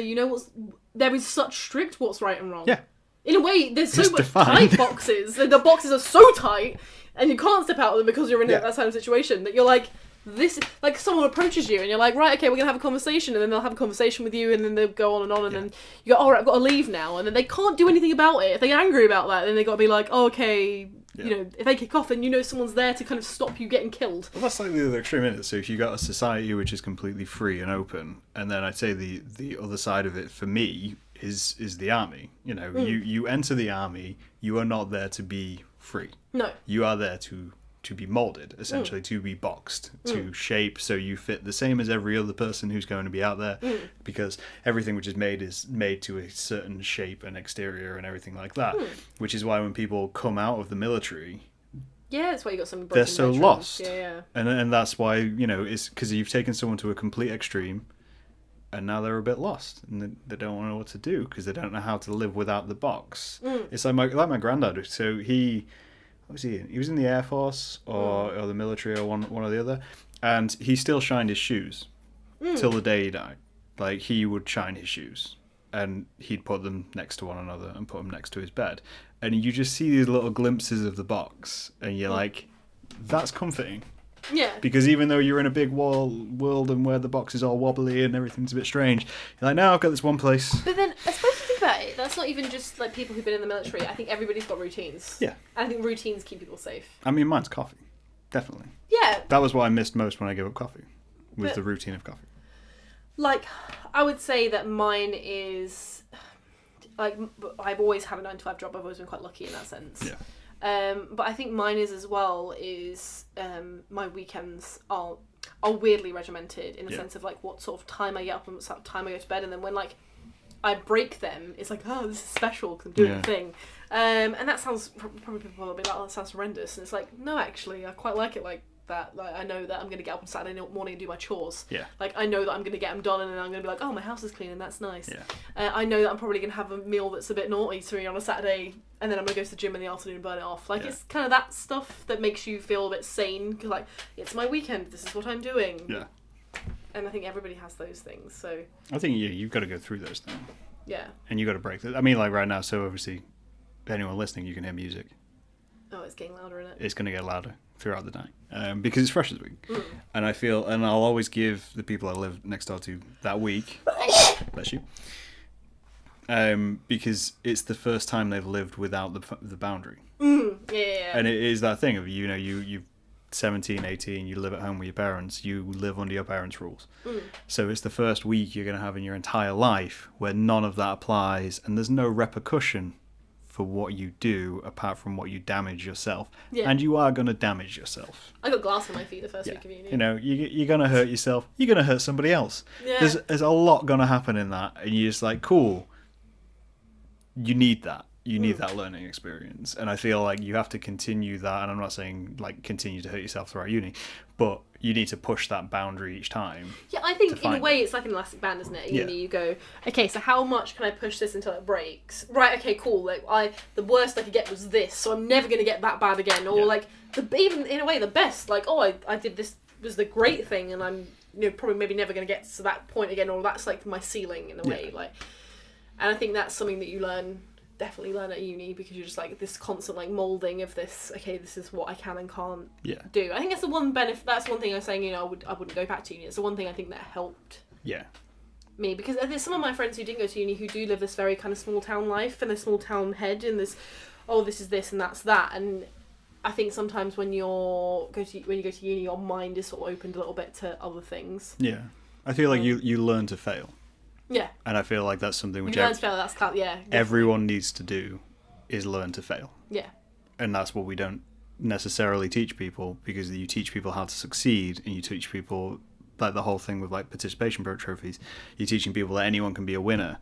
there is such strict what's right and wrong. Yeah. In a way, there's so much tight boxes. The boxes are so tight, and you can't step out of them because you're in that kind of situation, that you're like, this, like, someone approaches you and you're like, right, okay, we're gonna have a conversation, and then they'll have a conversation with you, and then they'll go on, and then you go, all right, I've got to leave now, and then they can't do anything about it. If they get angry about that, then they got to be like, oh, okay, if they kick off, then someone's there to kind of stop you getting killed. Well, that's like the other extreme, isn't it? So if you got a society which is completely free and open, and then I'd say the other side of it for me is the army. You enter the army, you are not there to be free. No. You are there to be molded, essentially, to be boxed, to shape so you fit the same as every other person who's going to be out there, because everything which is made to a certain shape and exterior and everything like that, which is why when people come out of the military, that's why you got some they're so lost. And that's why, it's because you've taken someone to a complete extreme, and now they're a bit lost, and they don't know what to do because they don't know how to live without the box. It's like my granddad. So he was in the Air Force or the military or one or the other, and he still shined his shoes till the day he died. Like, he would shine his shoes, and he'd put them next to one another and put them next to his bed, and you just see these little glimpses of the box, and you're like, that's comforting. Yeah. Because even though you're in a big world and where the box is all wobbly and everything's a bit strange, you're like, no, I've got this one place. But then, I suppose you think about it, that's not even just like people who've been in the military. I think everybody's got routines. Yeah. I think routines keep people safe. I mean, mine's coffee. Definitely. Yeah. That was what I missed most when I gave up coffee, was the routine of coffee. Like, I would say that mine is, like, I've always had a 9 to 5 job. I've always been quite lucky in that sense. Yeah. But I think mine is as well is my weekends are weirdly regimented in the sense of like what sort of time I get up and what sort of time I go to bed, and then when like I break them, it's like, oh, this is special because I'm doing the thing. And that sounds, probably people will be like, oh, that sounds horrendous. And it's like, no, actually, I quite like it like that. Like, I know that I'm going to get up on Saturday morning and do my chores. Yeah. Like, I know that I'm going to get them done and then I'm going to be like, oh, my house is clean and that's nice. Yeah. I know that I'm probably going to have a meal that's a bit naughty to me on a Saturday and then I'm going to go to the gym in the afternoon and burn it off. Like, it's kind of that stuff that makes you feel a bit sane. Because, like, it's my weekend. This is what I'm doing. Yeah. And I think everybody has those things, so... I think you've got to go through those things. Yeah. And you got to break that. I mean, like right now, so obviously, anyone listening, you can hear music. Oh, it's getting louder, isn't it? It's going to get louder throughout the night because it's Freshers Week. And I feel, and I'll always give the people I live next door to that week, bless you, because it's the first time they've lived without the boundary. Yeah. And it is that thing of, you've 17, 18, you live at home with your parents, you live under your parents' rules. So it's the first week you're going to have in your entire life where none of that applies and there's no repercussion for what you do apart from what you damage yourself. Yeah. And you are going to damage yourself. I got glass on my feet the first week of uni. You're going to hurt yourself. You're going to hurt somebody else. Yeah. There's a lot going to happen in that and you're just like, cool, you need that. You need that learning experience. And I feel like you have to continue that. And I'm not saying, like, continue to hurt yourself throughout uni. But you need to push that boundary each time. Yeah, I think in a way it's like an elastic band, isn't it? At uni, you go, okay, so how much can I push this until it breaks? Right, okay, cool. Like, the worst I could get was this. So I'm never going to get that bad again. Or, like, even in a way, the best. Like, oh, I did this, was the great thing. And I'm probably maybe never going to get to that point again. Or that's, like, my ceiling in a way. Like, and I think that's something that you definitely learn at uni because you're just like this constant like molding of this. Okay, this is what I can and can't do. I think that's the one benefit. That's one thing I was saying. I wouldn't go back to uni. It's the one thing I think that helped. Me because there's some of my friends who didn't go to uni who do live this very kind of small town life and a small town head and this. Oh, this is this and that's that. And I think sometimes when you go to uni, your mind is sort of opened a little bit to other things. Yeah, I feel like you learn to fail. Yeah. And I feel like that's something which everyone needs to do is learn to fail. Yeah. And that's what we don't necessarily teach people because you teach people how to succeed and you teach people like the whole thing with like participation trophies. You're teaching people that anyone can be a winner.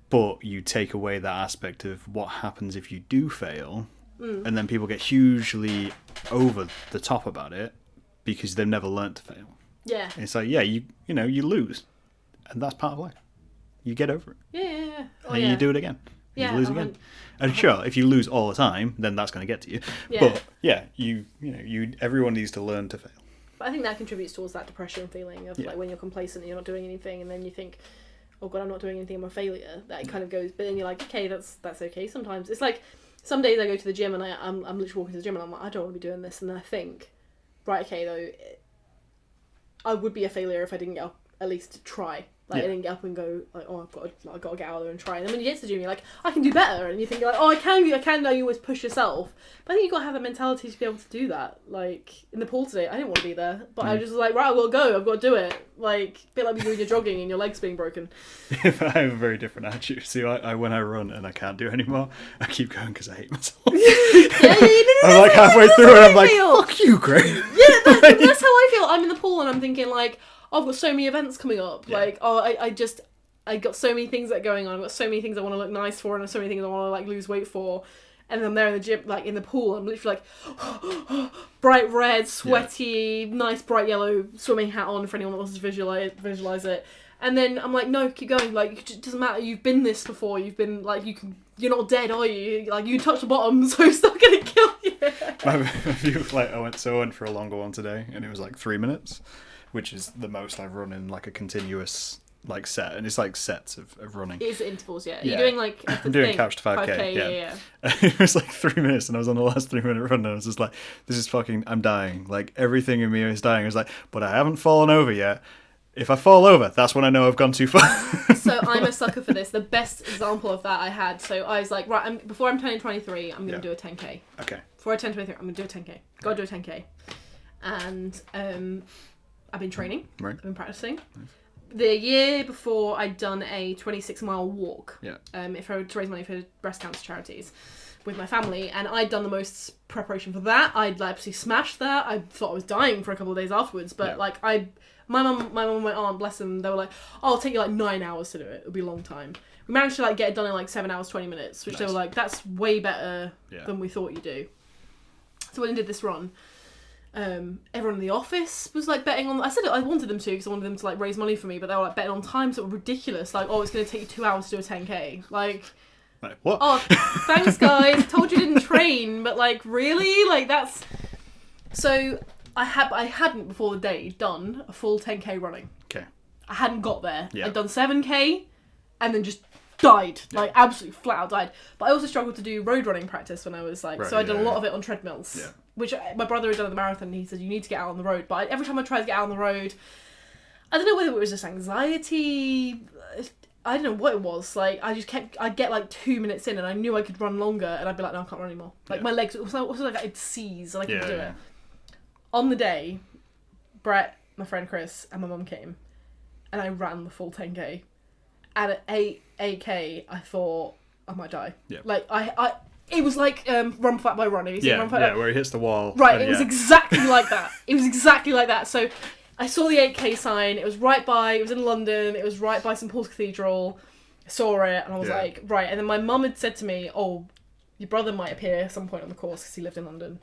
But you take away that aspect of what happens if you do fail and then people get hugely over the top about it because they've never learned to fail. Yeah. And it's like, you lose. And that's part of life. You get over it. Yeah. And you do it again. You lose again. And sure, if you lose all the time, then that's going to get to you. Yeah. But everyone needs to learn to fail. But I think that contributes towards that depression feeling of like when you're complacent and you're not doing anything, and then you think, oh god, I'm not doing anything, I'm a failure. That it kind of goes, but then you're like, okay, that's okay. Sometimes it's like some days I go to the gym and I'm literally walking to the gym and I'm like, I don't want to be doing this, and then I think, right, okay, though, I would be a failure if I didn't get up at least to try. Like, I didn't get up and go, like, oh, I've got to get out there and try. And then when you get to the gym, you're like, I can do better. And you think, like, oh, I can, now you always push yourself. But I think you've got to have the mentality to be able to do that. Like, in the pool today, I didn't want to be there. But I just was like, right, I've got to go. I've got to do it. Like, a bit like when you're jogging and your leg's being broken. I have a very different attitude. See, I when I run and I can't do it anymore, I keep going because I hate myself. I'm like halfway through and I'm like, fuck you, Greg. Yeah, that's how I feel. I'm in the pool and I'm thinking, like, I've got so many events coming up. Yeah. Like, I got so many things that are going on. I've got so many things I want to look nice for and so many things I want to, like, lose weight for. And I'm there in the gym, like, in the pool. I'm literally like, bright red, sweaty, nice bright yellow swimming hat on for anyone that wants to visualize it. And then I'm like, no, keep going. Like, it doesn't matter. You've been this before. You've been, like, you're not dead, are you? Like, you touch the bottom, so it's not going to kill you. I went for a longer one today, and it was, like, 3 minutes. Which is the most I've run in like a continuous like set, and it's like sets of running. It's intervals, yeah. You're doing like I'm doing couch to 5K, yeah. It was like 3 minutes, and I was on the last 3 minute run, and I was just like, "This is fucking. I'm dying. Like everything in me is dying." I was like, "But I haven't fallen over yet. If I fall over, that's when I know I've gone too far." So I'm a sucker for this. The best example of that I had. So I was like, right, before I'm turning 23, I'm going to do a 10K. Okay. Before I turn 23, I'm going to do a 10K. Got to do a 10K, and I've been training. Right. I've been practicing. Nice. The year before, I'd done a 26-mile walk. Yeah. If I were to raise money for breast cancer charities, with my family, and I'd done the most preparation for that. I'd absolutely smashed that. I thought I was dying for a couple of days afterwards, but my mum and my aunt, bless them, they were like, "Oh, it'll take you 9 hours to do it. It'll be a long time." We managed to get it done in 7 hours 20 minutes, which they were like, "That's way better than we thought you'd do." So when I did this run, everyone in the office was betting on. I said I wanted them to because I wanted them to raise money for me, but they were betting on times that were ridiculous. Oh, it's going to take you 2 hours to do a 10k. What? Oh, thanks guys. Told you didn't train, but really, that's. So I hadn't before the day done a full 10k running. Okay. I hadn't got there. Yeah. I'd done 7k, and then just died. Absolutely flat out died. But I also struggled to do road running practice when I was so I did a lot of it on treadmills. Yeah. Which my brother had done at the marathon, and he said, you need to get out on the road. But every time I tried to get out on the road, I don't know whether it was just anxiety. I don't know what it was. I'd get 2 minutes in and I knew I could run longer and I'd be like, no, I can't run anymore. My legs, it was I'd seize and I couldn't do it. On the day, Brett, my friend Chris, and my mum came and I ran the full 10k. And at 8k, I thought I might die. Yeah. It was Run Flat by Run. Where he hits the wall. Right, it was exactly like that. It was exactly like that. So I saw the 8k sign. It was it was in London. It was right by St Paul's Cathedral. I saw it and I was like, right. And then my mum had said to me, oh, your brother might appear at some point on the course because he lived in London.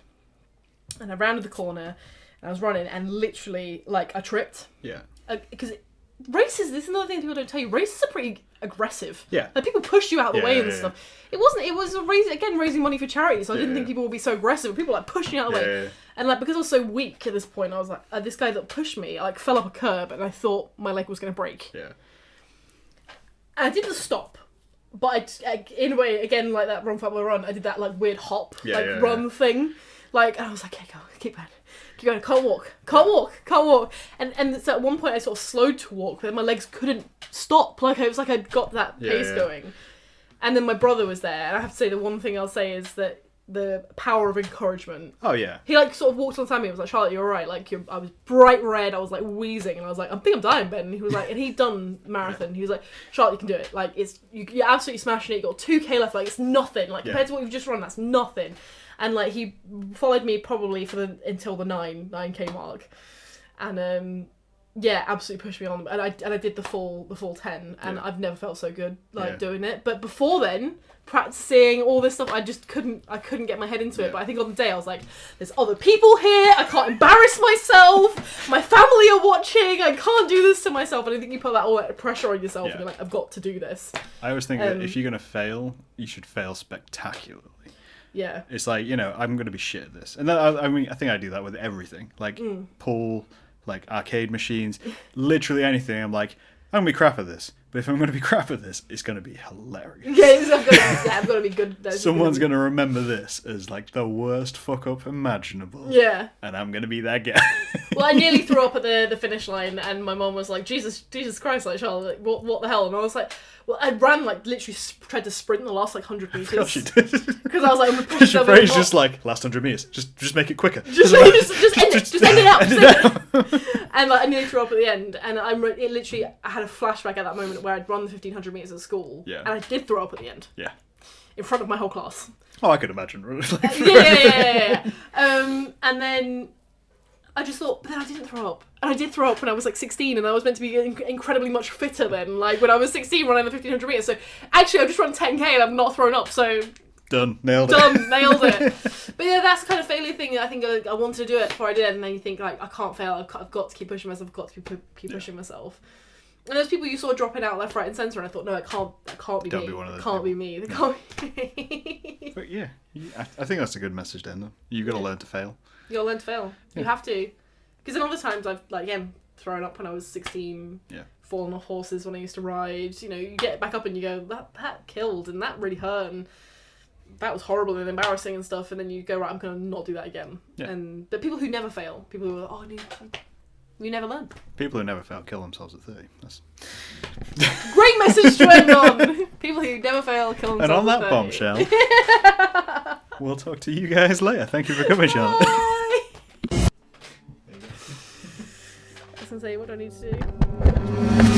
And I rounded the corner and I was running and literally, I tripped. Yeah. Because races, this is another thing people don't tell you, races are pretty aggressive. Yeah. People push you out of the way and stuff. It was raising money for charity, so I didn't think people would be so aggressive. People pushing you out of the way. And because I was so weak at this point, I was like, this guy that pushed me, fell up a curb and I thought my leg was going to break. Yeah. And I didn't stop. But in a way, again, that Run Fat Boy Run, I did that weird hop, run thing. And I was like, okay, go, keep going, can't walk. And so at one point I sort of slowed to walk, but my legs couldn't stop. It was I'd got that pace going. And then my brother was there, and I have to say the one thing I'll say is that the power of encouragement. Oh yeah. He sort of walked alongside me and was like, Charlotte, you're alright. I was bright red, I was wheezing, and I was like, I think I'm dying, Ben. And he was like, and he'd done marathon. He was like, Charlotte, you can do it. You're absolutely smashing it. You got 2k left. It's nothing. Compared to what you've just run, that's nothing. And he followed me probably until the 9k mark, and absolutely pushed me on. And I did the full 10, and I've never felt so good doing it. But before then, practicing all this stuff, I couldn't get my head into it. But I think on the day I was like, there's other people here. I can't embarrass myself. My family are watching. I can't do this to myself. And I think you put all that pressure on yourself, and you're like, I've got to do this. I always think that if you're gonna fail, you should fail spectacularly. Yeah. It's I'm going to be shit at this. And I think I do that with everything. Pool, arcade machines, literally anything. I'm like, I'm going to be crap at this. But if I'm going to be crap at this, it's going to be hilarious. I've got to be good. Someone's going to remember this as the worst fuck up imaginable. Yeah. And I'm going to be that guy. Well, I nearly threw up at the finish line, and my mum was like, Jesus Christ, Charlotte, what the hell? And I was like, well, I ran, literally tried to sprint the last, 100 metres. Gosh, you did. Because I was like, I'm going to push your phrase just last 100 metres. Just make it quicker. Just end it out. And I nearly threw up at the end, and I had a flashback at that moment where I'd run the 1500 metres at school, and I did throw up at the end. Yeah. In front of my whole class. Oh, I could imagine. Yeah. And then I just thought, but then I didn't throw up. And I did throw up when I was 16, and I was meant to be incredibly much fitter then, when I was 16 running the 1500 metres. So actually I've just run 10k and I've not thrown up, so... Nailed it. But yeah, that's the kind of failure thing. I think I wanted to do it before I did, and then you think, I can't fail, I've got to keep pushing myself, keep pushing myself. And there's people you saw dropping out left, right and centre, and I thought, no, it can't be me. Be one of those can't be me. It can't be me. But yeah, I think that's a good message to end on. You've got to learn to fail. You got to learn to fail. You have to. Because in other times I've, thrown up when I was 16, fallen off horses when I used to ride. You get back up and you go, that killed, and that really hurt, and that was horrible and embarrassing and stuff, and then you go, right, I'm going to not do that again. Yeah. But people who never fail, people who are, you never learn. People who never fail kill themselves at 30. That's great message to end on. People who never fail kill themselves at 30. And on that bombshell, we'll talk to you guys later. Thank you for coming, Charlotte. Bye. I was going to say, what do I need to do?